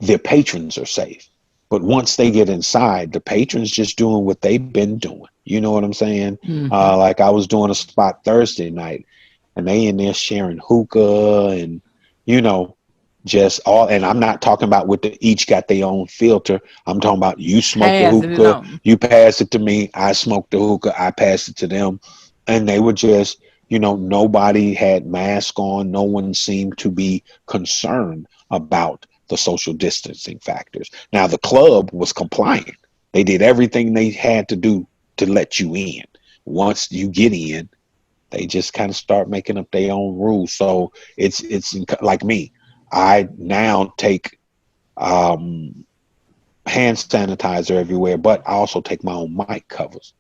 their patrons are safe. But once they get inside, the patrons just doing what they've been doing. You know what I'm saying? Like I was doing a spot Thursday night, and they in there sharing hookah and, just all. And I'm not talking about each got their own filter. I'm talking about you smoke the hookah, you pass it to me, I smoke the hookah, I pass it to them. And they were just, nobody had mask on. No one seemed to be concerned about the social distancing factors. Now, the club was compliant. They did everything they had to do to let you in. Once you get in, they just kind of start making up their own rules. So it's like me. I now take hand sanitizer everywhere, but I also take my own mic covers.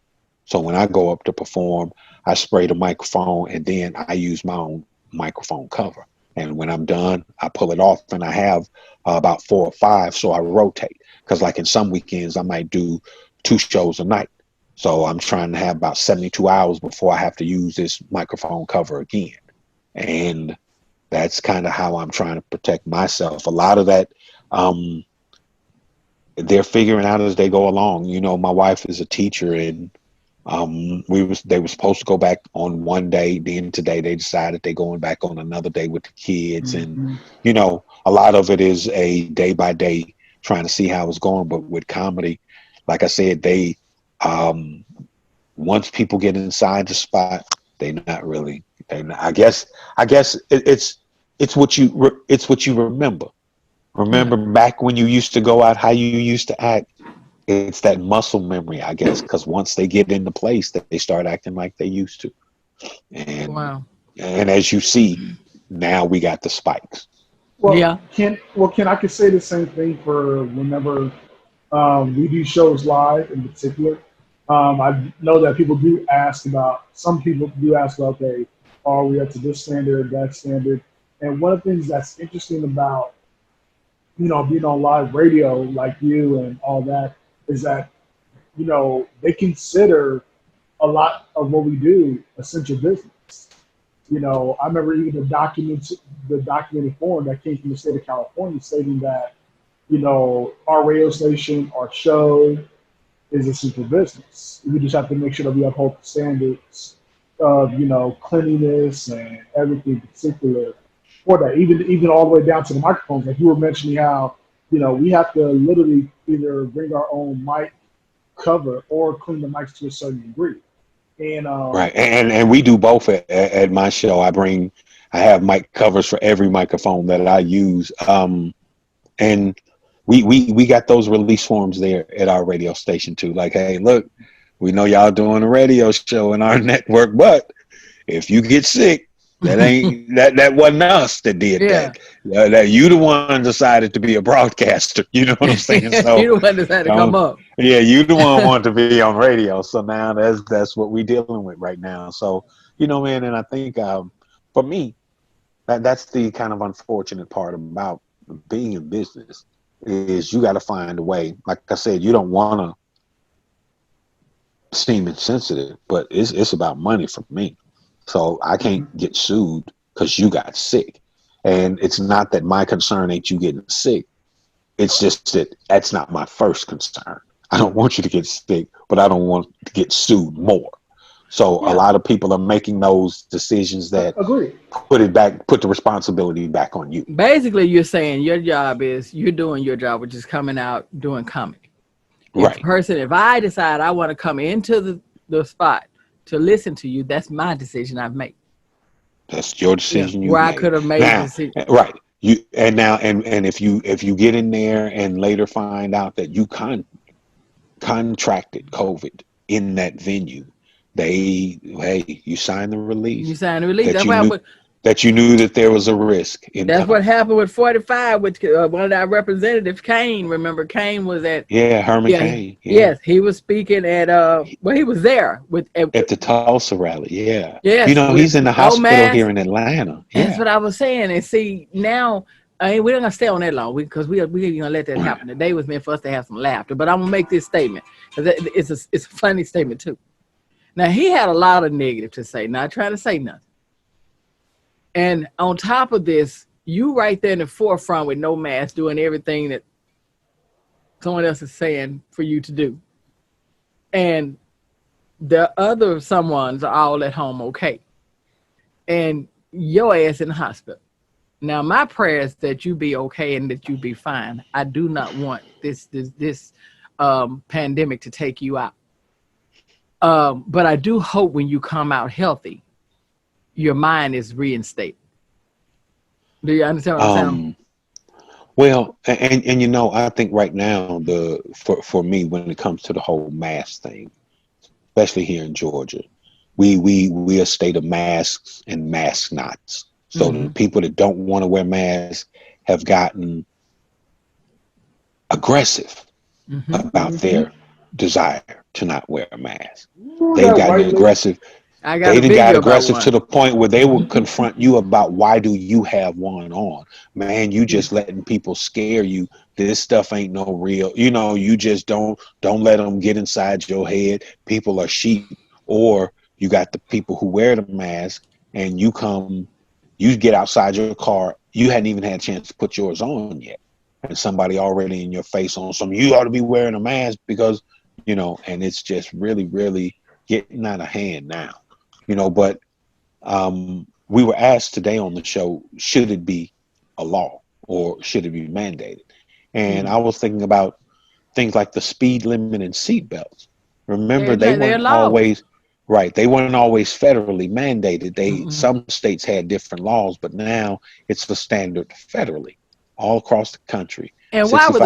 So when I go up to perform, I spray the microphone, and then I use my own microphone cover. And when I'm done, I pull it off, and I have about 4 or 5. So I rotate, because like in some weekends, I might do 2 shows a night. So I'm trying to have about 72 hours before I have to use this microphone cover again. And that's kind of how I'm trying to protect myself. A lot of that, they're figuring out as they go along. My wife is a teacher, and they were supposed to go back on one day. Then today they decided they're going back on another day with the kids. And, a lot of it is a day by day trying to see how it's going. But with comedy, like I said, once people get inside the spot, I guess it's what you remember. Remember back when you used to go out, how you used to act. It's that muscle memory, I guess, because once they get into place, that they start acting like they used to. And and as you see, now we got the spikes. Well, Ken, I could say the same thing for whenever we do shows live in particular. I know that some people do ask about, okay, are we up to this standard, that standard? And one of the things that's interesting about, being on live radio like you and all that is that, they consider a lot of what we do essential business. I remember even the documented form that came from the state of California stating that, our radio station, our show is essential business. We just have to make sure that we uphold the standards of, cleanliness and everything particular for that. Even all the way down to the microphones. Like you were mentioning how, we have to literally either bring our own mic cover or clean the mics to a certain degree. And right, and we do both at my show. I have mic covers for every microphone that I use, and we got those release forms there at our radio station too. Like, hey, look, we know y'all doing a radio show in our network, but if you get sick, that wasn't us that did that. That you the one decided to be a broadcaster. You know what I'm saying? So you the one decided to come up. Yeah, you the one wanted to be on radio. So now that's what we're dealing with right now. So man, and I think for me, that's the kind of unfortunate part about being in business is you got to find a way. Like I said, you don't want to seem insensitive, but it's about money for me. So I can't get sued because you got sick. And it's not that my concern ain't you getting sick. It's just that that's not my first concern. I don't want you to get sick, but I don't want to get sued more. So a lot of people are making those decisions that put the responsibility back on you. Basically, you're saying your job is you're doing your job, which is coming out doing comedy. Right. If I decide I want to come into the spot to listen to you, that's my decision I've made. That's your decision. Where I could have made a decision. Right. You and if you get in there and later find out that you contracted COVID in that venue, you signed the release. You signed the release. That you knew that there was a risk. That's what happened with 45 with one of our representatives, Kane. Remember, Kane was at Herman Kane. Yes, he was speaking at he was there at the Tulsa rally. Yeah. Yes, he's in the hospital here in Atlanta. That's what I was saying. And see, now we're not gonna stay on that long because we're gonna let that happen. The day was meant for us to have some laughter. But I'm gonna make this statement because it's a funny statement too. Now he had a lot of negative to say, not trying to say nothing. And on top of this, you right there in the forefront with no mask, doing everything that someone else is saying for you to do. And the other someones are all at home okay. And your ass in the hospital. Now, my prayer is that you be okay and that you be fine. I do not want this pandemic to take you out. But I do hope when you come out healthy, your mind is reinstated. Do you understand what I'm saying? Well, and I think right now for me when it comes to the whole mask thing, especially here in Georgia, we a state of masks and mask knots. So the people that don't want to wear masks have gotten aggressive about their desire to not wear a mask. They've gotten aggressive. They got aggressive to the point where they will confront you about why do you have one on? Man, you just letting people scare you. This stuff ain't no real. You just don't let them get inside your head. People are sheep. Or you got the people who wear the mask and you get outside your car. You hadn't even had a chance to put yours on yet. And somebody already in your face on some, you ought to be wearing a mask because, and it's just really, really getting out of hand now. But we were asked today on the show, should it be a law or should it be mandated? And I was thinking about things like the speed limit and seat belts. Remember, they weren't always right. They weren't always federally mandated. Some states had different laws, but now it's the standard federally all across the country. And why were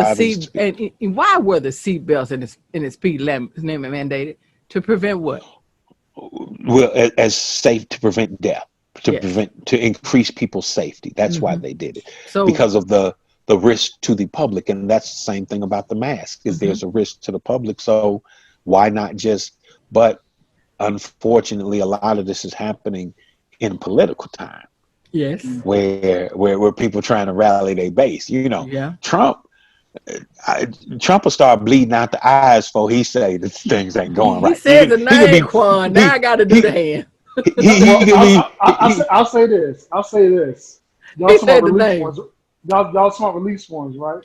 the seat belts and the speed limit mandated? To prevent what? Well, as safe to prevent death, to increase people's safety. That's why they did it. So because of the risk to the public, and that's the same thing about the mask. Is there's a risk to the public, so why not just? But unfortunately, a lot of this is happening in political time. Yes, where people trying to rally their base. Trump will start bleeding out the eyes before he say that things ain't going right. He said the name, Quan. Now I got to do the hand. I'll say this. Y'all smart release ones. Y'all smart release ones, right?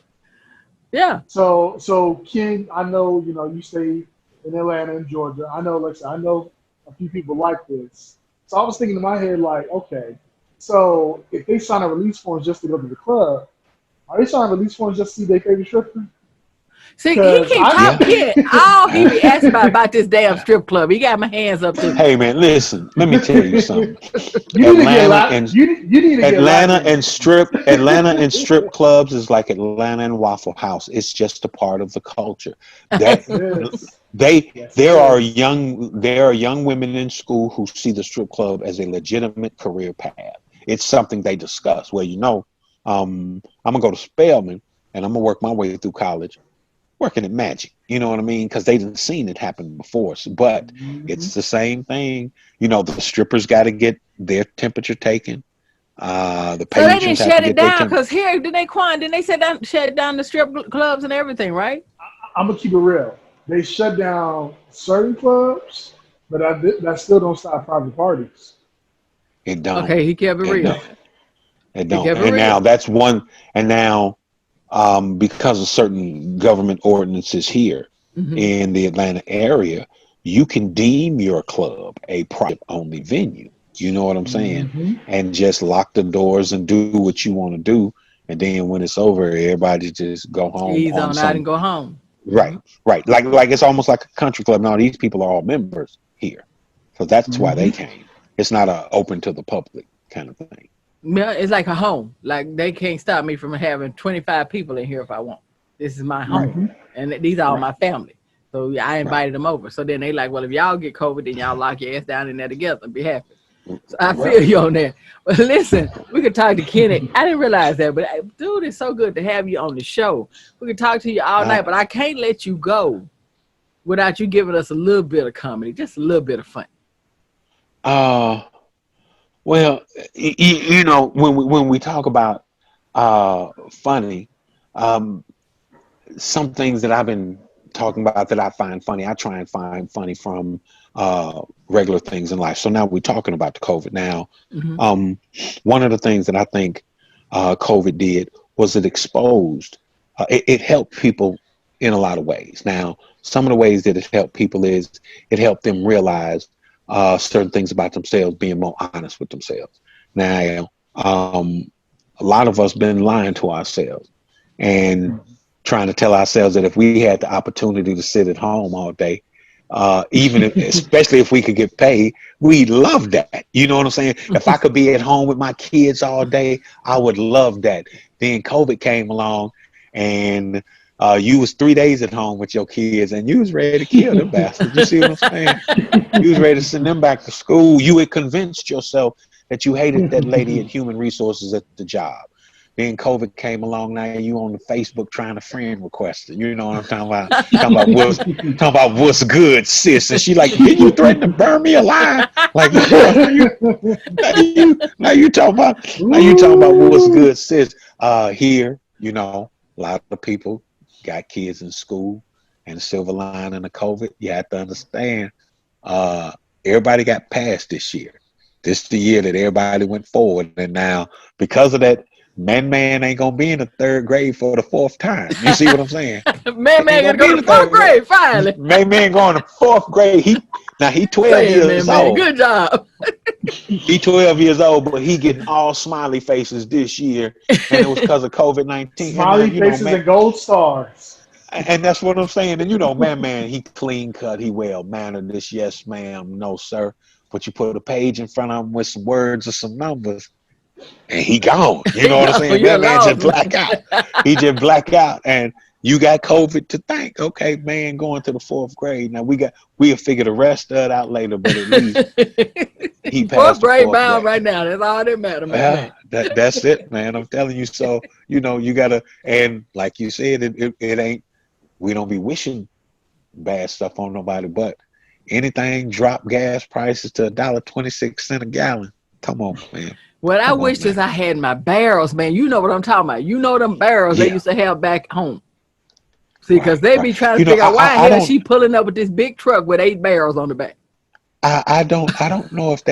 Yeah. So Ken, I know you stay in Atlanta and Georgia. I know, I know a few people like this. So I was thinking in my head, like, okay, so if they sign a release form just to go to the club, are they signing release forms just to see their favorite stripper? See, he keep talking. All he be asking about this damn strip club. He got my hands up to. Hey man, listen. Let me tell you something. Atlanta and strip clubs is like Atlanta and Waffle House. It's just a part of the culture. There are young women in school who see the strip club as a legitimate career path. It's something they discuss. Well, I'm gonna go to Spelman and I'm gonna work my way through college, working at Magic. You know what I mean? Because they didn't seen it happen before. But it's the same thing. The strippers got to get their temperature taken. The patrons so they didn't shut it down because here didn't they shut down the strip clubs and everything, right? I'm gonna keep it real. They shut down certain clubs, but that still don't stop private parties. It don't. Okay, he kept it real. It don't. And now that's one. And now, because of certain government ordinances here in the Atlanta area, you can deem your club a private only venue. You know what I'm saying? And just lock the doors and do what you want to do. And then when it's over, everybody just go home. Ease on out and go home. Right, right. Like it's almost like a country club. Now these people are all members here, so that's why they came. It's not a open to the public kind of thing. Yeah, it's like a home. Like they can't stop me from having 25 people in here if I want. This is my home, and these are all my family. So I invited them over. So then they like, well, if y'all get COVID, then y'all lock your ass down in there together and be happy. So I feel you on that. But listen, we could talk to Kenny. I didn't realize that, but dude, it's so good to have you on the show. We could talk to you all night, but I can't let you go without you giving us a little bit of comedy, just a little bit of fun. Well, you know, when we talk about funny, some things that I've been talking about that I find funny, I try and find funny from regular things in life. So now we're talking about the COVID now. One of the things that I think COVID did was it exposed, it helped people in a lot of ways. Now, some of the ways that it helped people is it helped them realize certain things about themselves, being more honest with themselves. Now, a lot of us been lying to ourselves and trying to tell ourselves that if we had the opportunity to sit at home all day, even if, especially if we could get paid, we'd love that. You know what I'm saying? If I could be at home with my kids all day, I would love that. Then COVID came along and you was 3 days at home with your kids and you was ready to kill them bastards. You see what I'm saying? You was ready to send them back to school. You had convinced yourself that you hated that lady at Human Resources at the job. Then COVID came along. Now you on the Facebook trying to friend request it. You know what I'm talking about? talking about what's good, sis. And she like, did you threaten to burn me alive? Like, now you talking about what's good, sis. Here, you know, a lot of people got kids in school, and the silver lining of COVID, you have to understand, everybody got passed this year. This is the year that everybody went forward, and now because of that, man ain't gonna be in the third grade for the fourth time. You see what I'm saying? man gonna go to fourth grade finally. Man going to fourth grade. He 12 years old. Good job. He 12 years old, but he getting all smiley faces this year, and it was because of COVID-19. Smiley faces and gold stars. And that's what I'm saying. And you know, man, he clean cut, he well mannered. This, yes, ma'am, no, sir. But you put a page in front of him with some words or some numbers, and he gone. You know what I'm saying? That man just black out. He just black out, and you got COVID to thank. Okay, man, going to the fourth grade. Now we'll figure the rest of it out later, but at least he passed fourth grade bound right now. That's all that matters, man. That's it, man. I'm telling you. So you know, you gotta, and like you said, it ain't. We don't be wishing bad stuff on nobody, but anything drop gas prices to $1.26 a gallon. Come on, man. What I wish is I had my barrels, man. You know what I'm talking about. You know them barrels they used to have back home. See, because they be trying to figure out why the hell she pulling up with this big truck with 8 barrels on the back. I don't know if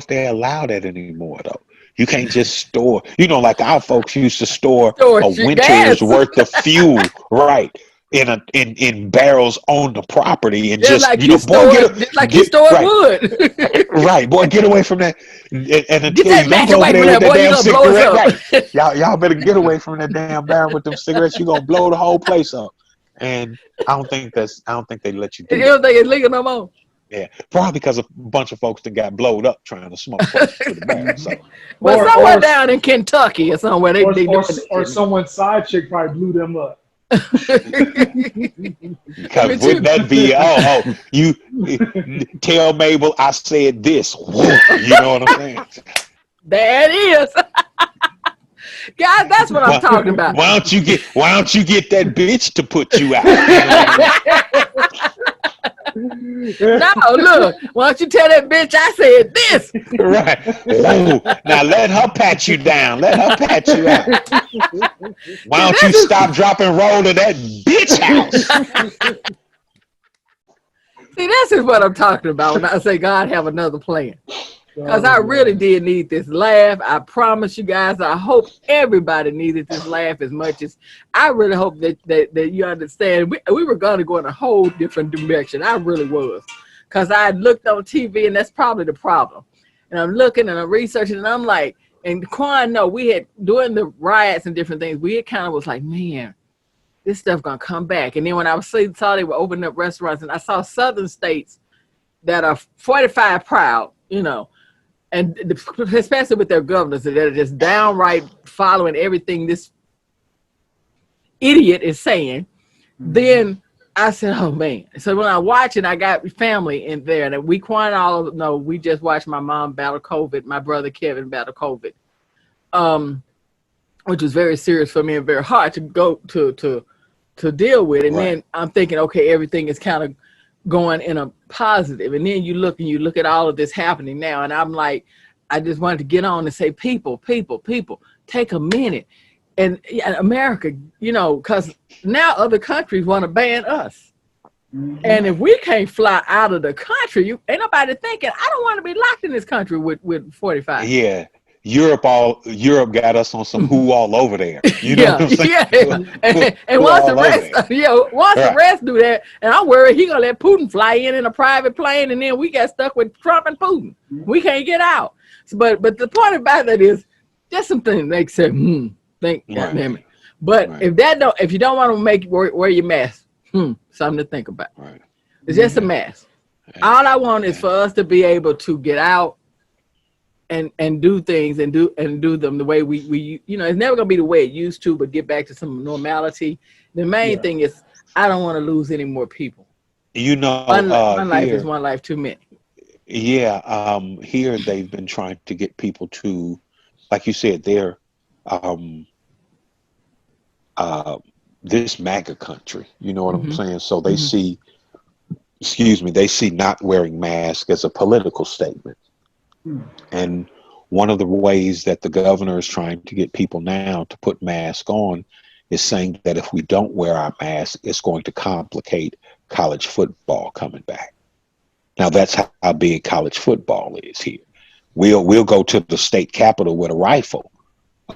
they allow that anymore though. You can't just store, you know, like our folks used to store a winter's worth of fuel, right? In barrels on the property and just like you store wood. Right, boy, get away from that. And get that match away from that, boy, you gonna blow us up. Right. Y'all better get away from that damn barrel with them cigarettes. You're gonna blow the whole place up. And I don't think they let you do You don't think it's legal no more? Yeah, probably because a bunch of folks that got blowed up trying to smoke to the barrel. So. But somewhere down in Kentucky or somewhere or someone's side chick probably blew them up. Because wouldn't that be you tell Mabel I said this. You know what I'm saying? There it is. Guys, that's what I'm talking about. Why don't you get that bitch to put you out? No, look, why don't you tell that bitch I said this? Right. Ooh, now let her pat you down. Let her pat you out. Why don't you stop, drop, and roll to that bitch house? See, this is what I'm talking about when I say God have another plan. Because I really did need this laugh. I promise you guys, I hope everybody needed this laugh as much as I really hope that you understand. We were going to go in a whole different direction. I really was. Because I looked on TV, and that's probably the problem. And I'm looking and I'm researching, and I'm like, and Quan, no, we had, during the riots and different things, we had kind of was like, man, this stuff going to come back. And then when I saw they were opening up restaurants, and I saw southern states that are 45 proud, you know, and especially with their governors that are just downright following everything this idiot is saying, then I said, oh man. So when I watch it, I got family in there, and we quite all know we just watched my mom battle COVID, my brother Kevin battle COVID, which was very serious for me and very hard to go to deal with. And then I'm thinking, okay, everything is kind of going in a positive. And then you look at all of this happening now, and I'm like, I just wanted to get on and say, people, take a minute. And America, you know, because now other countries want to ban us. And if we can't fly out of the country, ain't nobody thinking, I don't want to be locked in this country with 45. Yeah. Europe got us on some who all over there. You know what I'm saying? Yeah. And once the rest do that, and I'm worried he gonna let Putin fly in a private plane, and then we got stuck with Trump and Putin. We can't get out. But the point about that is just something they say, think, damn it. But if you don't want to make wear your mask, something to think about. Right. It's just a mask. All I want is for us to be able to get out and do things and do them the way we you know, it's never gonna be the way it used to, but get back to some normality. The main thing is I don't want to lose any more people. You know, one life is one life too many. Yeah, here they've been trying to get people to, like you said, they're this MAGA country. You know what I'm saying? So they see, they see not wearing masks as a political statement. And one of the ways that the governor is trying to get people now to put masks on is saying that if we don't wear our masks, it's going to complicate college football coming back. Now that's how big college football is here. We'll go to the state capitol with a rifle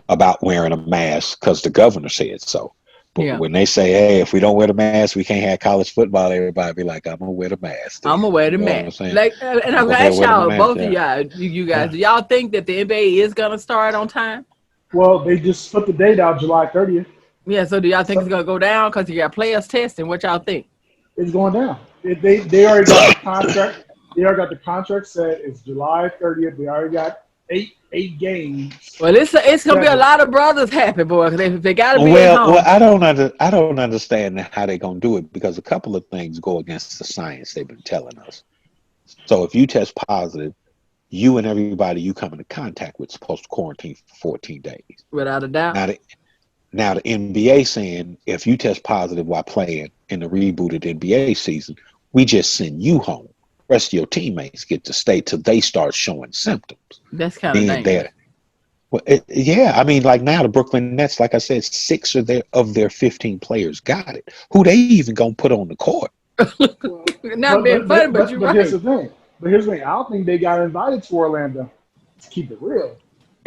about wearing a mask because the governor said so. But when they say, hey, if we don't wear the mask, we can't have college football, everybody be like, I'm going to wear the mask. I'm going to wear the mask. Like, and I'm going to ask y'all, both of y'all, you guys, do y'all think that the NBA is going to start on time? Well, they just put the date out July 30th. Yeah, so do y'all think it's going to go down because you got players testing? What y'all think? It's going down. They already got the contract. They already got the contract set. It's July 30th. They already got eight games. Well, it's gonna be a lot of brothers happy, boy. They gotta be at home. Well, I don't understand how they're gonna do it because a couple of things go against the science they've been telling us. So if you test positive, you and everybody you come into contact with is supposed to quarantine for 14 days. Without a doubt. Now the NBA saying if you test positive while playing in the rebooted NBA season, we just send you home. Rest of your teammates get to stay till they start showing symptoms. That's kind of dangerous. Well, I mean, like now the Brooklyn Nets, like I said, 6 of their 15 players got it. Who they even gonna put on the court? Not being funny, but you're right. Here's the thing. I don't think they got invited to Orlando. Let's keep it real.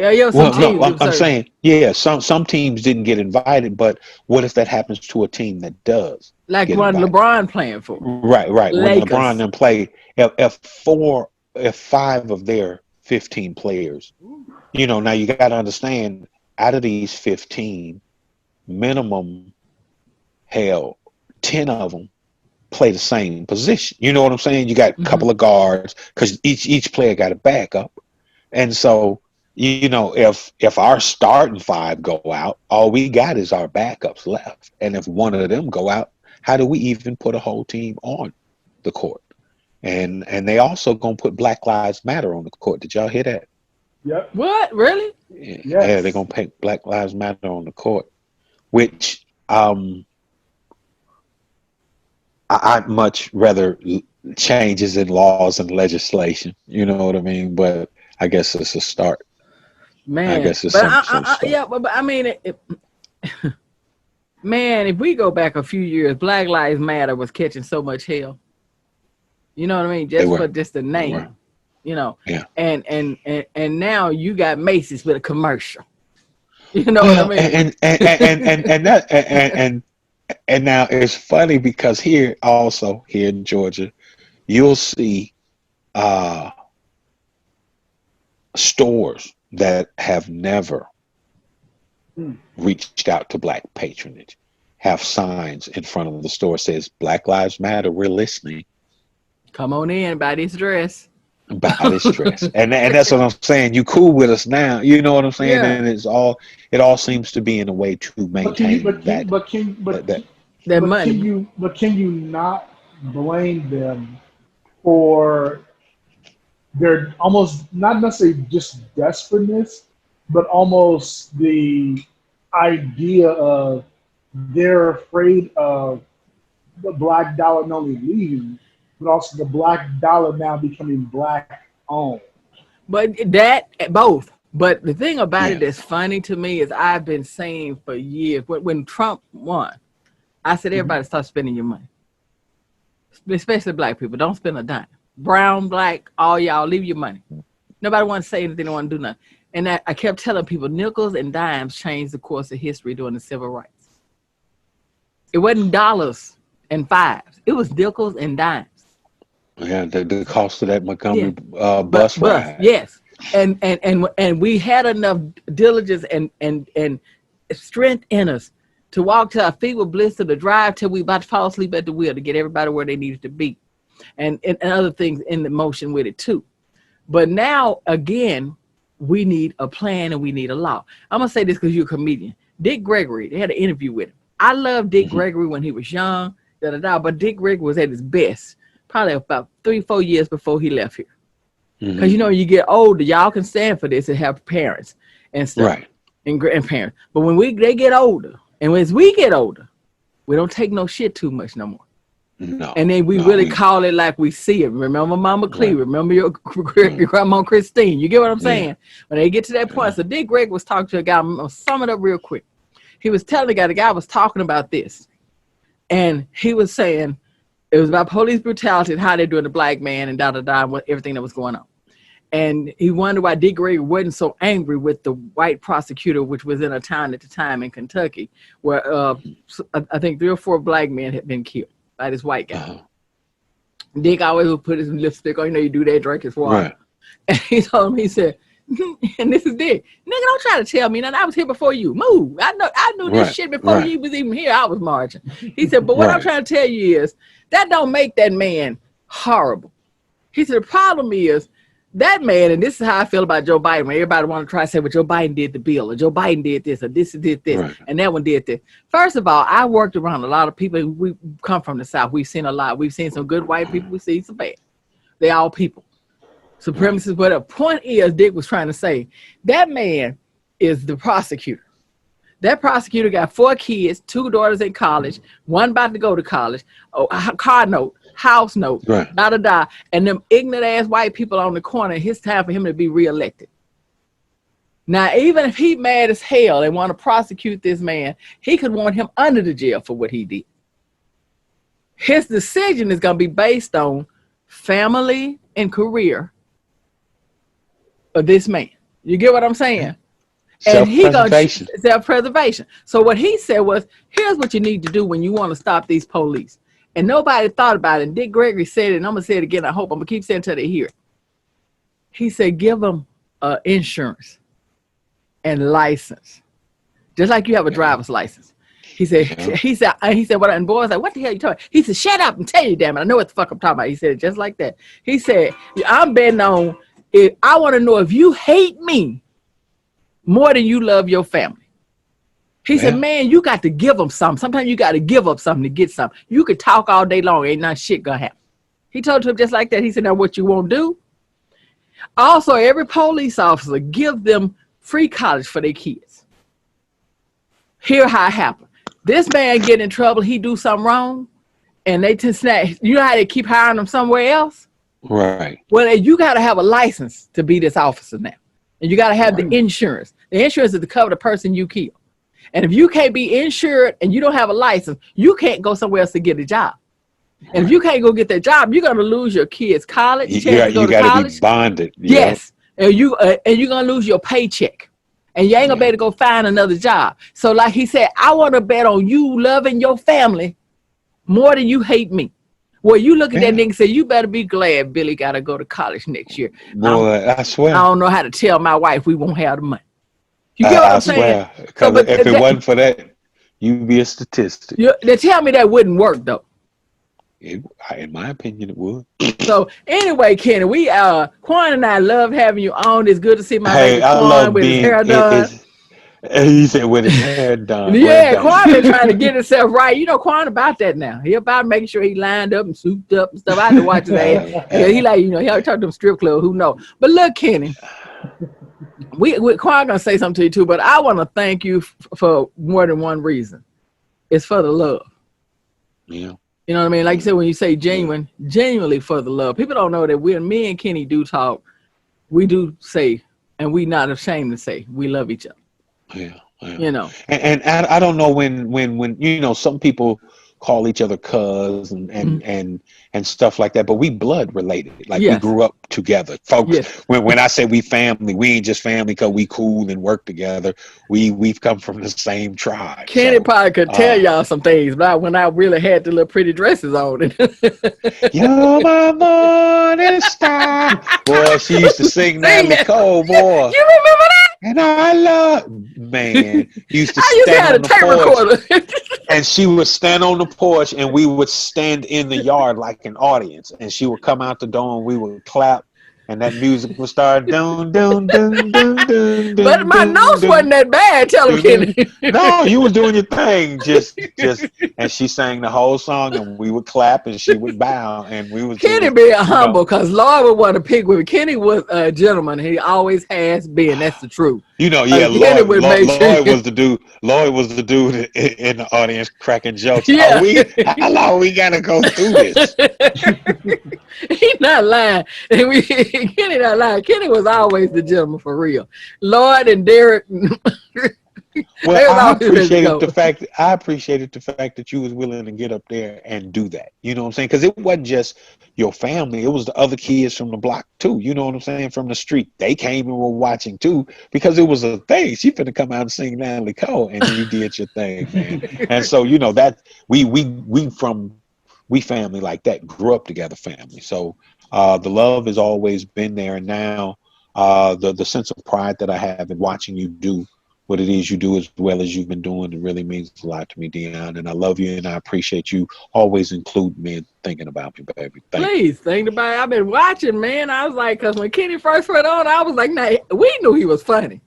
Yeah, I'm saying, some teams didn't get invited, but what if that happens to a team that does? Like one LeBron playing for. Right. Lakers. When LeBron then play, if 5 of their 15 players, you know, now you got to understand, out of these 15, minimum, 10 of them play the same position. You know what I'm saying? You got a couple of guards because each player got a backup, and so. You know, if our starting 5 go out, all we got is our backups left. And if one of them go out, how do we even put a whole team on the court? And they also gonna put Black Lives Matter on the court. Did y'all hear that? Yep. What? Really? Yeah, they're gonna put Black Lives Matter on the court, which I'd much rather changes in laws and legislation. You know what I mean? But I guess it's a start. Man, I guess it's but I mean, man, if we go back a few years, Black Lives Matter was catching so much hell. You know what I mean? Just for just the name. you know. Yeah. And now you got Macy's with a commercial. You know what I Well, mean? and now it's funny because here also here in Georgia, you'll see uh stores that have never reached out to black patronage have signs in front of the store says Black Lives Matter, we're listening. Come on in, buy this dress. Buy this dress. And that's what I'm saying. You cool with us now. You know what I'm saying? Yeah. And it all seems to be in a way to maintain That can you not blame them for their almost not necessarily just desperateness, but almost the idea of they're afraid of the black dollar not only leaving, but also the black dollar now becoming black owned. But that both. But the thing about it that's funny to me is I've been saying for years when Trump won, I said everybody start spending your money, especially black people. Don't spend a dime. Brown, black, all y'all leave your money. Nobody wants to say anything. They don't want to do nothing. And I kept telling people nickels and dimes changed the course of history during the civil rights. It wasn't dollars and fives. It was nickels and dimes. Yeah, the cost of that Montgomery bus ride. Yes, and we had enough diligence and strength in us to walk till our feet were blistered, to drive till we about to fall asleep at the wheel, to get everybody where they needed to be, and other things in the motion with it too. But now again, we need a plan and we need a law. I'm gonna say this because you're a comedian. Dick Gregory, they had an interview with him. I loved Dick Gregory when he was young, but Dick Gregory was at his best probably about 3-4 years before he left here. Because you know, you get older, y'all can stand for this and have parents and stuff, right, and grandparents. But when they get older, and as we get older, we don't take no shit too much no more. No. And then we call it like we see it. Remember Mama Clee, remember your grandma Christine. You get what I'm saying? When they get to that point, so Dick Greg was talking to a guy, I'm gonna sum it up real quick. He was telling the guy was talking about this. And he was saying, it was about police brutality and how they're doing the black man and and everything that was going on. And he wondered why Dick Gregory wasn't so angry with the white prosecutor, which was in a town at the time in Kentucky, where I think 3 or 4 black men had been killed by this white guy. Dick always would put his lipstick on, you know, you do that, drink his water. Right. And he told him, he said, and this is Dick, nigga, don't try to tell me nothing. I was here before you. Move. I knew this shit before you was even here. I was marching. He said, but what I'm trying to tell you is that don't make that man horrible. He said, the problem is that man, and this is how I feel about Joe Biden, when everybody want to try to say, well, Joe Biden did the bill, or Joe Biden did this, or this did this, and that one did this. First of all, I worked around a lot of people. We come from the South. We've seen a lot. We've seen some good white people. We've seen some bad. They all people. Supremacists, but the point is, Dick was trying to say, that man is the prosecutor. That prosecutor got 4 kids, 2 daughters in college, 1 about to go to college, a car note, house note, and them ignorant ass white people on the corner. It's time for him to be reelected. Now, even if he mad as hell and want to prosecute this man, he could want him under the jail for what he did. His decision is going to be based on family and career of this man. You get what I'm saying? And he goes self-preservation. So what he said was, here's what you need to do when you want to stop these police. And nobody thought about it. And Dick Gregory said it, and I'm going to say it again. I hope I'm going to keep saying it until they hear it. He said, give them insurance and license, just like you have a driver's license. He said, what? And boys like, what the hell are you talking about? He said, shut up and tell you, damn it. I know what the fuck I'm talking about. He said it just like that. He said, I'm betting on, I want to know if you hate me more than you love your family. He said, man, you got to give them something. Sometimes you got to give up something to get something. You could talk all day long. Ain't none shit gonna happen. He told him just like that. He said, now what you won't do? Also, every police officer, give them free college for their kids. Here how it happened. This man get in trouble. He do something wrong. And they just snap. You know how they keep hiring them somewhere else? Right. Well, you got to have a license to be this officer now. And you got to have the insurance. The insurance is to cover the person you kill. And if you can't be insured and you don't have a license, you can't go somewhere else to get a job. And if you can't go get that job, you're gonna lose your kids' college. You Chance to go to got to college. be bonded. Yes, and you're gonna lose your paycheck, and you ain't gonna be able to go find another job. So, like he said, I want to bet on you loving your family more than you hate me. Well, you look at that nigga and say, you better be glad Billy got to go to college next year. Boy, I swear. I don't know how to tell my wife we won't have the money. You get what I'm saying? I swear. Because if it wasn't for that, you'd be a statistic. They tell me that wouldn't work, though. In my opinion, it would. So, anyway, Kenny, Quan and I love having you on. It's good to see my baby Quan with his hair done. He said with his hair done. Yeah, Quan been trying to get himself right. You know, Quan about that now. He about making sure he lined up and souped up and stuff. I had to watch his ass. He like, he talk to them strip club, who know. But look, Kenny, Quan gonna say something to you too, but I want to thank you for more than one reason. It's for the love. Yeah. You know what I mean? Like you said, when you say genuinely for the love. People don't know that me and Kenny do talk. We do say, and we not ashamed to say, we love each other. Yeah. You know, and I don't know when some people call each other cuz and stuff like that, but we blood related, like we grew up together, folks. Yes. When I say we family, we ain't just family because we cool and work together. We've come from the same tribe. Kenny probably could tell y'all some things, but when I really had the little pretty dresses on it. You're my morning star. Boy, she used to sing Natalie Cole, boy. You remember that? And I love, man, used to stand on the porch, recorder. And she would stand on the porch, and we would stand in the yard like an audience. And she would come out the door, and we would clap, and that music would start. Dun, dun, dun, dun, dun, but my notes wasn't that bad. Tell him, Kenny. No, you were doing your thing. Just, and she sang the whole song, and we would clap, and she would bow, and we was. Kenny being humble, because Lloyd would want to pick with me. Kenny was a gentleman. He always has been. That's the truth. Lloyd was the dude. Lloyd was the dude in the audience cracking jokes. Yeah. How long we gotta go through this? He's not lying. Kenny not lying. Kenny was always the gentleman for real. Lloyd and Derek. Well, I appreciated the fact that you was willing to get up there and do that. You know what I'm saying? Because it wasn't just your family; it was the other kids from the block too. You know what I'm saying? From the street, they came and were watching too because it was a thing. She finna come out and sing Natalie Cole, and you did your thing, man. And so that we family like that, grew up together, family. So the love has always been there, and now the sense of pride that I have in watching you do what it is you do as well as you've been doing, it really means a lot to me, Dion. And I love you, and I appreciate you always including me and thinking about me, baby. Please think about it. I've been watching, man. I was like, because when Kenny first went on, I was like, nah, we knew he was funny.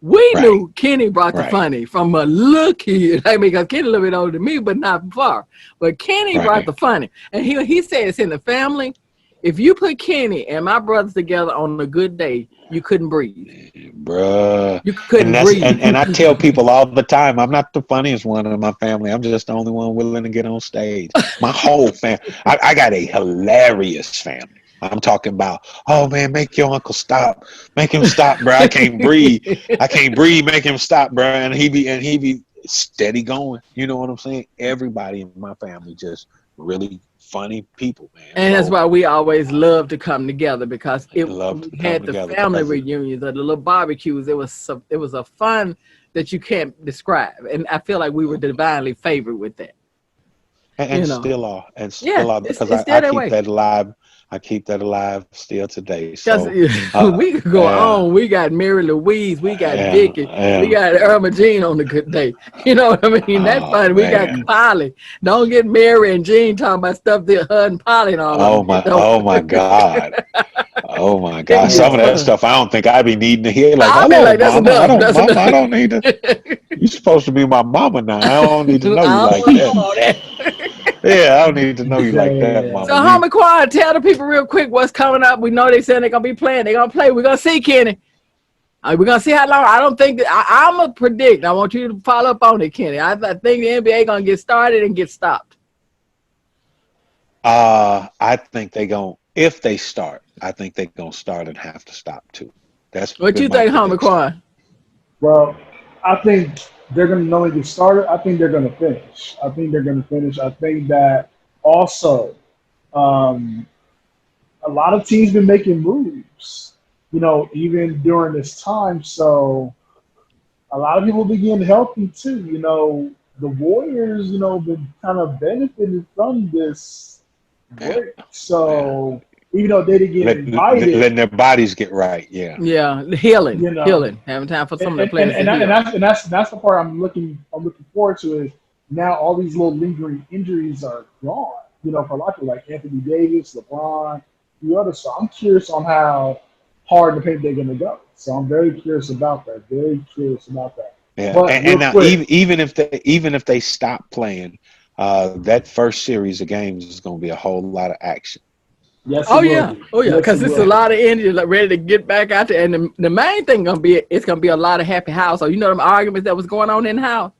We knew Kenny brought the funny from a little kid. I mean, because Kenny a little bit older than me, but not far. But Kenny brought the funny. And he said it's in the family. If you put Kenny and my brothers together on a good day, you couldn't breathe. Bruh. You couldn't breathe. And I tell people all the time, I'm not the funniest one in my family. I'm just the only one willing to get on stage. My whole family. I got a hilarious family. I'm talking about, oh man, make your uncle stop. Make him stop, bro. I can't breathe. I can't breathe. Make him stop, bro. And he be steady going. You know what I'm saying? Everybody in my family just really funny people, man. And that's why we always love to come together, because we had the family reunions, the little barbecues. It was a fun that you can't describe. And I feel like we were divinely favored with that. And still are. And still are, because I keep that alive. I keep that alive still today. So we could go on. We got Mary Louise, we got Vicky, we got Irma Jean on the good day. You know what I mean? That's funny. We got Polly. Don't get Mary and Jean talking about stuff that her and Polly and all. Oh my God. Oh my God. Some of that stuff I don't think I'd be needing to hear. Like, I'll be like, that's enough. I don't need to. You're supposed to be my mama now. I don't need to know you like that. Yeah, I don't need to know you like that, mama. So, homie Quan, tell the people real quick what's coming up. We know they said they're going to be playing. They're going to play. We're going to see, Kenny. We're going to see how long. I don't think that I'm going to predict. I want you to follow up on it, Kenny. I think the NBA going to get started and get stopped. I think they're going to, if they start, I think they're going to start and have to stop too. That's what you think, homie Quan? Well, I think they're going to not only get started, I think they're going to finish. I think that Also, a lot of teams been making moves, even during this time. So a lot of people been getting healthy too. The Warriors, been kind of benefiting from this Yeah. break. So even though they didn't get invited, letting their bodies get right. Yeah. Yeah, healing. Having time for some of the players to heal. That's the part I'm looking forward to is now all these little lingering injuries are gone. For a lot of people like Anthony Davis, LeBron, the others. So I'm curious on how hard the paint they're going to go. So I'm very curious about that. Yeah, But and now quick, even if they stop playing, that first series of games is going to be a whole lot of action. yes, Oh it yeah, will be. oh yeah, Yes, because it it's will a lot of injuries like, ready to get back out there, and the main thing it's gonna be a lot of happy house. So them arguments that was going on in the house,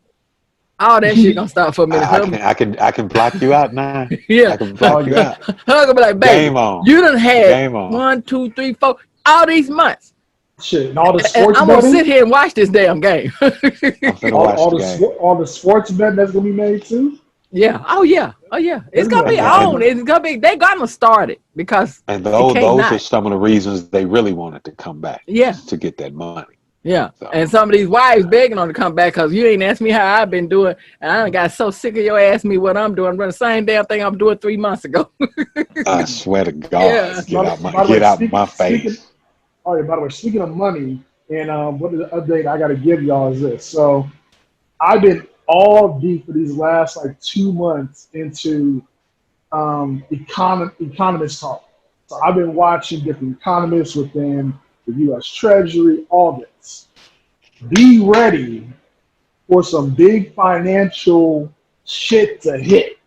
all that shit gonna stop for a minute. I can block you out now. Yeah, I can block you out. Hug gonna be like, baby, Game on. you done had Game on. 1, 2, 3, 4, all these months. Shit, and all the And sports I'm gonna betting, sit here and watch this damn game. I'm finna watch the game. all the sports betting that's gonna be made too. Yeah. Oh yeah. It's gonna be Yeah. on. It's gonna be. They gonna start it because And it those can't not. are some of the reasons they really wanted to come back. Yeah. To get that money. Yeah, So. and some of these wives begging on to come back because you ain't asked me how I've been doing, and I done got so sick of your asking me what I'm doing. I'm doing the same damn thing I'm doing 3 months ago. I swear to God, Yeah. get out my face. By the way, speaking of money, and what is the update I got to give y'all is this. So I've been all deep for these last 2 months into economist talk. So I've been watching different economists within the U.S. Treasury, all this. Be ready for some big financial shit to hit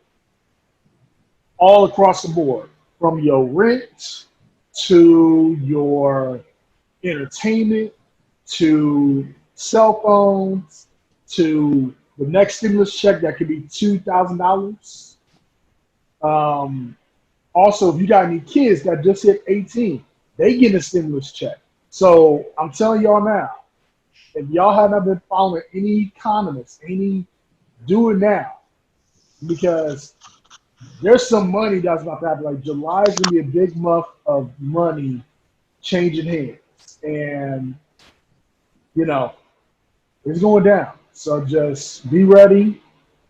all across the board, from your rent to your entertainment to cell phones to the next stimulus check that could be $2,000. Also, if you got any kids that just hit 18, they get a stimulus check. So I'm telling y'all now, if y'all have not been following any economists, do it now, because there's some money that's about to happen. Like July is gonna be a big month of money changing hands, and it's going down. So just be ready,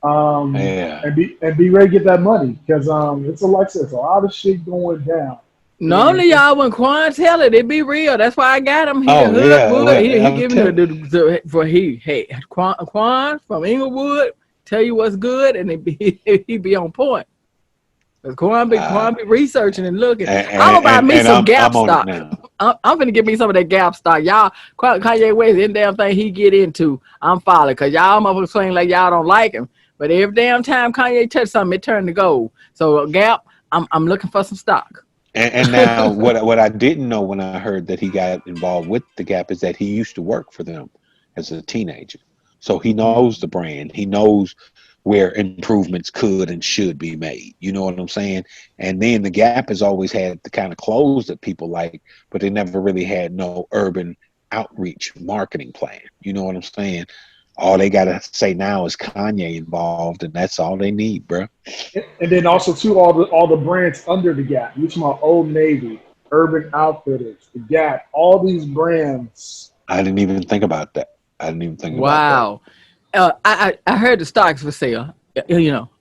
and be ready to get that money, because it's it's a lot of shit going down. Not only y'all when Quan tell it be real. That's why I got him here. He giving Quan from Inglewood tell you what's good, and he be on point. Because Quan be researching and looking. I'm about me some Gap stock. I'm finna give me some of that Gap stock. Y'all, Kanye West, any damn thing he get into, I'm following. Because y'all motherfuckers claim like y'all don't like him. But every damn time Kanye touch something, it turn to gold. So Gap, I'm looking for some stock. And now what I didn't know when I heard that he got involved with the Gap is that he used to work for them as a teenager. So he knows the brand. He knows where improvements could and should be made. You know what I'm saying? And then the Gap has always had the kind of clothes that people like, but they never really had no urban outreach marketing plan. You know what I'm saying? All they gotta say now is Kanye involved, and that's all they need, bro. And then also too, all the brands under the Gap. You talking about Old Navy, Urban Outfitters, the Gap, all these brands. I didn't even think about that. About that. I heard the stocks for sale.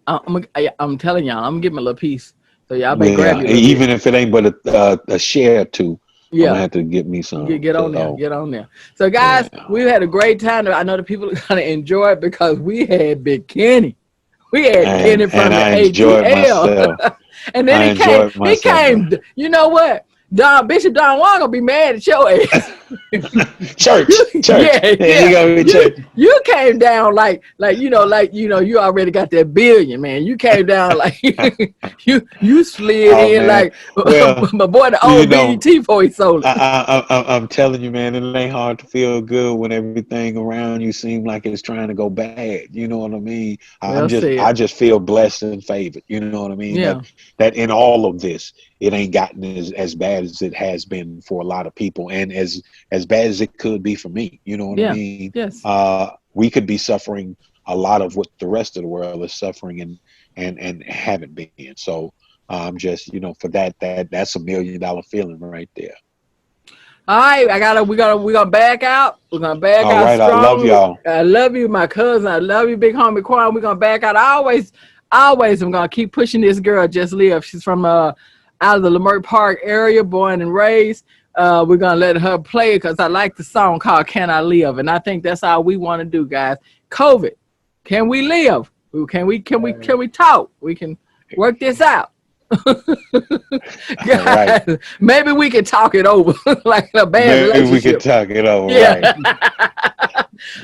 I'm telling y'all, I'm giving a little piece. So y'all better grab it. Even if it ain't but a share or two. Yeah, I'm gonna have to get me some. Get on there. So guys, we've had a great time. I know the people are gonna enjoy it because we had Big Kenny. We had Kenny from the ATL. And then he came. You know what? Bishop Don Juan gonna be mad at your ass. Church. Yeah. You came down like you already got that billion, man. You came down like you slid in, man. My boy the old BET before he sold it. I'm telling you, man, it ain't hard to feel good when everything around you seems like it's trying to go bad. You know what I mean? I just feel blessed and favored. You know what I mean? Yeah. That in all of this, it ain't gotten as bad as it has been for a lot of people, and as bad as it could be for me. You know what I mean? Yes. We could be suffering a lot of what the rest of the world is suffering, and haven't been. So I'm just, for that's $1 million feeling right there. All right, we're gonna back out. We're gonna back All out right, strong. I love y'all. I love you, my cousin. I love you, big homie Quan. We're gonna back out. Always I'm gonna keep pushing this girl, Just Live. She's from out of the Leimert Park area, born and raised. We're gonna let her play it because I like the song called Can I Live? And I think that's all we want to do, guys. COVID, can we live? Can we talk? We can work this out. Guys, right. Maybe we can talk it over like a bad relationship. Maybe we can talk it over, yeah.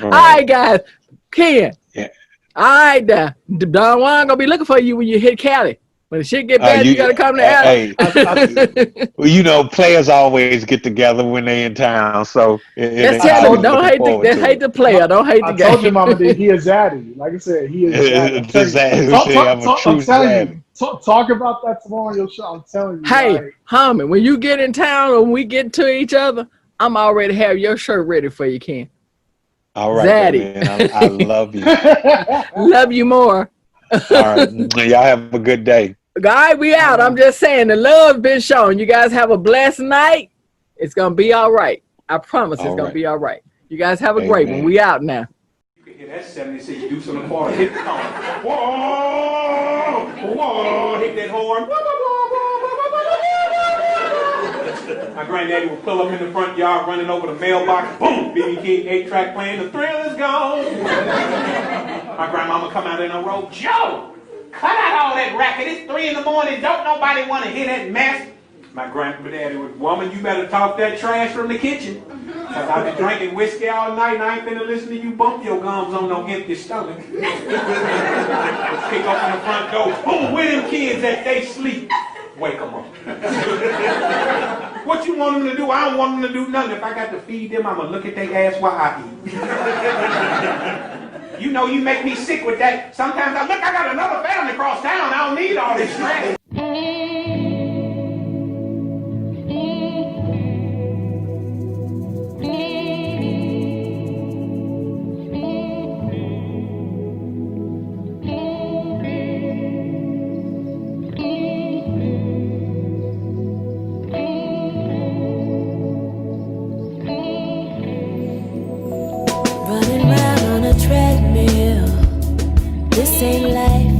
right. All right, guys. Ken. Yeah. All right, Don Juan gonna be looking for you when you hit Cali. When the shit get bad, you gotta come to LA. Well, players always get together when they in town. So let's tell them, don't hate the player, don't hate the game. I told you, Mama, that he is zaddy. Like I said, he is zaddy. Talk about that tomorrow on your show. I'm telling you. Hey, homie, when you get in town or when we get to each other, I'm already have your shirt ready for you, Ken. All right, zaddy. Man, I love you. Love you more. All right, y'all have a good day. Guys, we out. I'm just saying the love been shown. You guys have a blessed night. It's gonna be all right. I promise it's gonna be all right. You guys have a great one. We out now. You can hear that 76 deuce on the quarter. Hit the horn. Whoa, whoa, hit that horn. My granddaddy would pull up in the front yard, running over the mailbox. Boom, BB King 8-track playing. The thrill is gone. My grandmama come out in a robe. Joe! Cut out all that racket. It's 3 in the morning. Don't nobody want to hear that mess. My granddaddy would, woman, you better talk that trash from the kitchen. Because I've been drinking whiskey all night and I ain't finna listen to you bump your gums on no empty stomach. Kick open the front door. Boom, where them kids at? They sleep. Wake them up. What you want them to do? I don't want them to do nothing. If I got to feed them, I'm going to look at their ass while I eat. You know you make me sick with that. Sometimes I got another family across town. I don't need all this stress. This ain't life.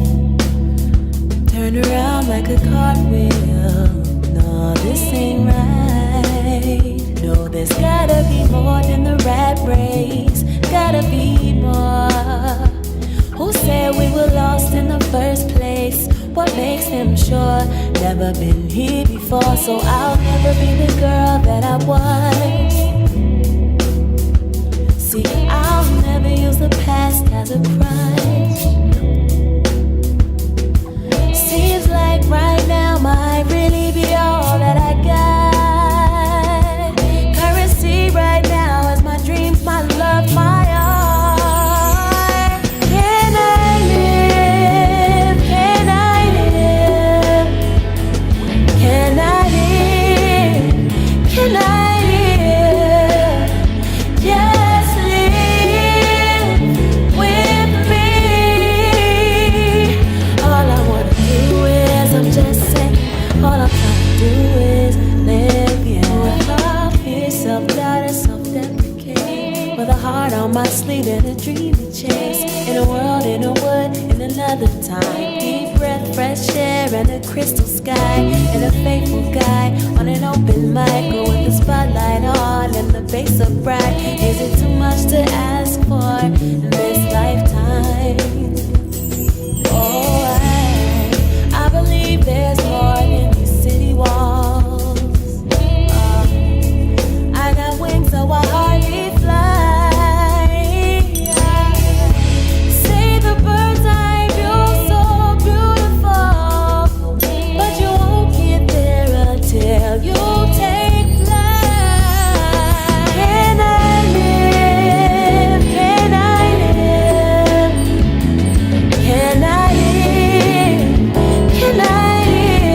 Turn around like a cartwheel. No, this ain't right. No, there's gotta be more than the rat race. Gotta be more. Who said we were lost in the first place? What makes them sure? Never been here before, so I'll never be the girl that I was. See, I'll never use the past as a crutch. Seems like right now might really be all that I got. Currency right now is my dreams, my love, my art. Can I live? Can I live? Can I live? Can I live? Just live with me. All I wanna do is, I'm just saying, all I'm trying to do is live, yeah. Love, fear, self-doubt, and self-deprecate. With a heart on my sleeve and a dream to chase. In a world, in a wood, in another time. Deep breath, fresh air, and a crystal sky. And a faithful guy on an open mic. Or with the spotlight on and the bass up bright. Is it too much to ask for in this lifetime? Oh, I believe there's more than these city walls. I got wings so I hardly fly. Say the birds I built so beautiful, but you won't get there until you take flight. Can I live? Can I live? Can I live? Can I live?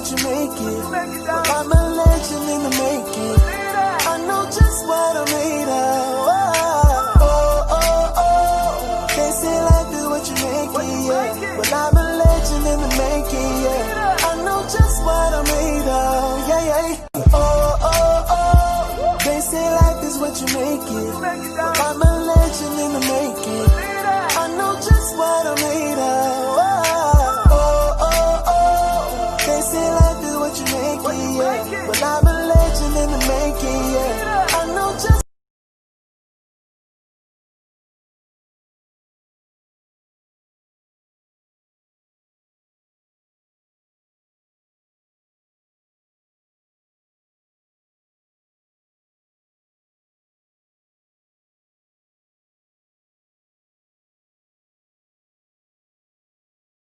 what you make it. I'm a legend in the making.